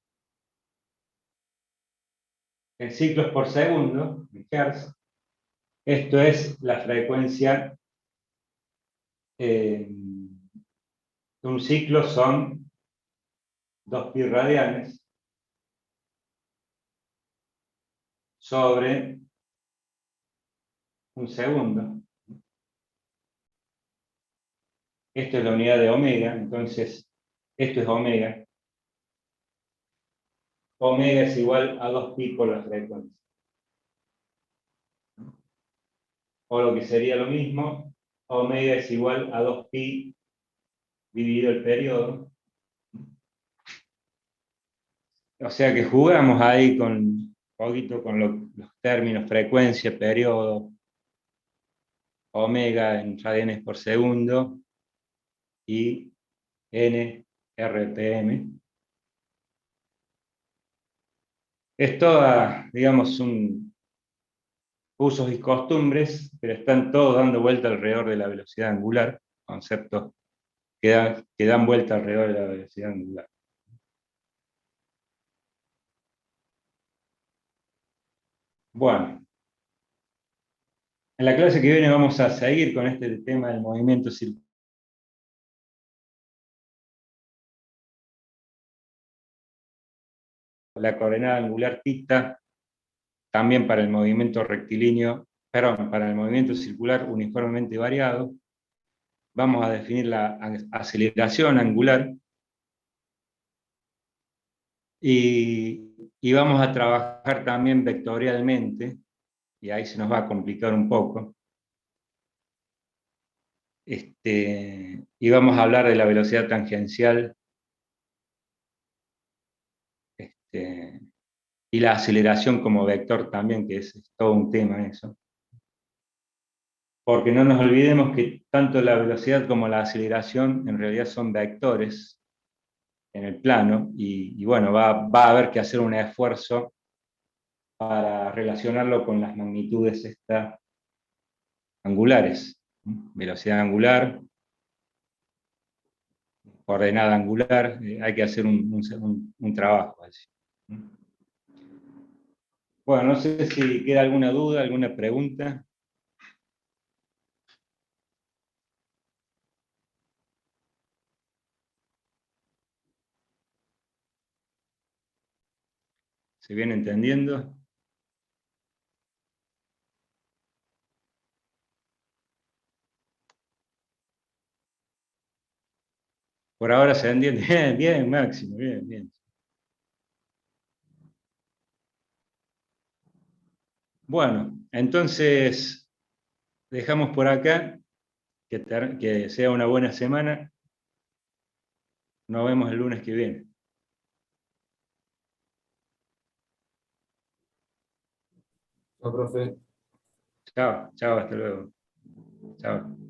en ciclos por segundo, en Hertz, esto es la frecuencia de un ciclo, son 2pi radianes sobre un segundo. Esto es la unidad de omega, entonces esto es omega. Omega es igual a 2pi por la frecuencia. O lo que sería lo mismo, omega es igual a 2pi dividido el periodo. O sea que jugamos ahí con un poquito con los términos frecuencia, periodo, omega en radianes por segundo y n RPM. Es toda, digamos, usos y costumbres, pero están todos dando vuelta alrededor de la velocidad angular, conceptos que dan vuelta alrededor de la velocidad angular. Bueno, en la clase que viene vamos a seguir con este tema del movimiento circular. La coordenada angular θ, también para el movimiento rectilíneo, perdón, para el movimiento circular uniformemente variado. Vamos a definir la aceleración angular y vamos a trabajar también vectorialmente, y ahí se nos va a complicar un poco. Y vamos a hablar de la velocidad tangencial y la aceleración como vector también, que es todo un tema eso. Porque no nos olvidemos que tanto la velocidad como la aceleración en realidad son vectores en el plano, y bueno, va a haber que hacer un esfuerzo para relacionarlo con las magnitudes angulares. Velocidad angular, coordenada angular, hay que hacer un trabajo así. Bueno, no sé si queda alguna duda, alguna pregunta. ¿Se viene entendiendo? Por ahora se entiende. Bien, bien, Máximo, bien, bien. Bueno, entonces dejamos por acá, que sea una buena semana. Nos vemos el lunes que viene. No, profe. Chao, chao, hasta luego. Chao.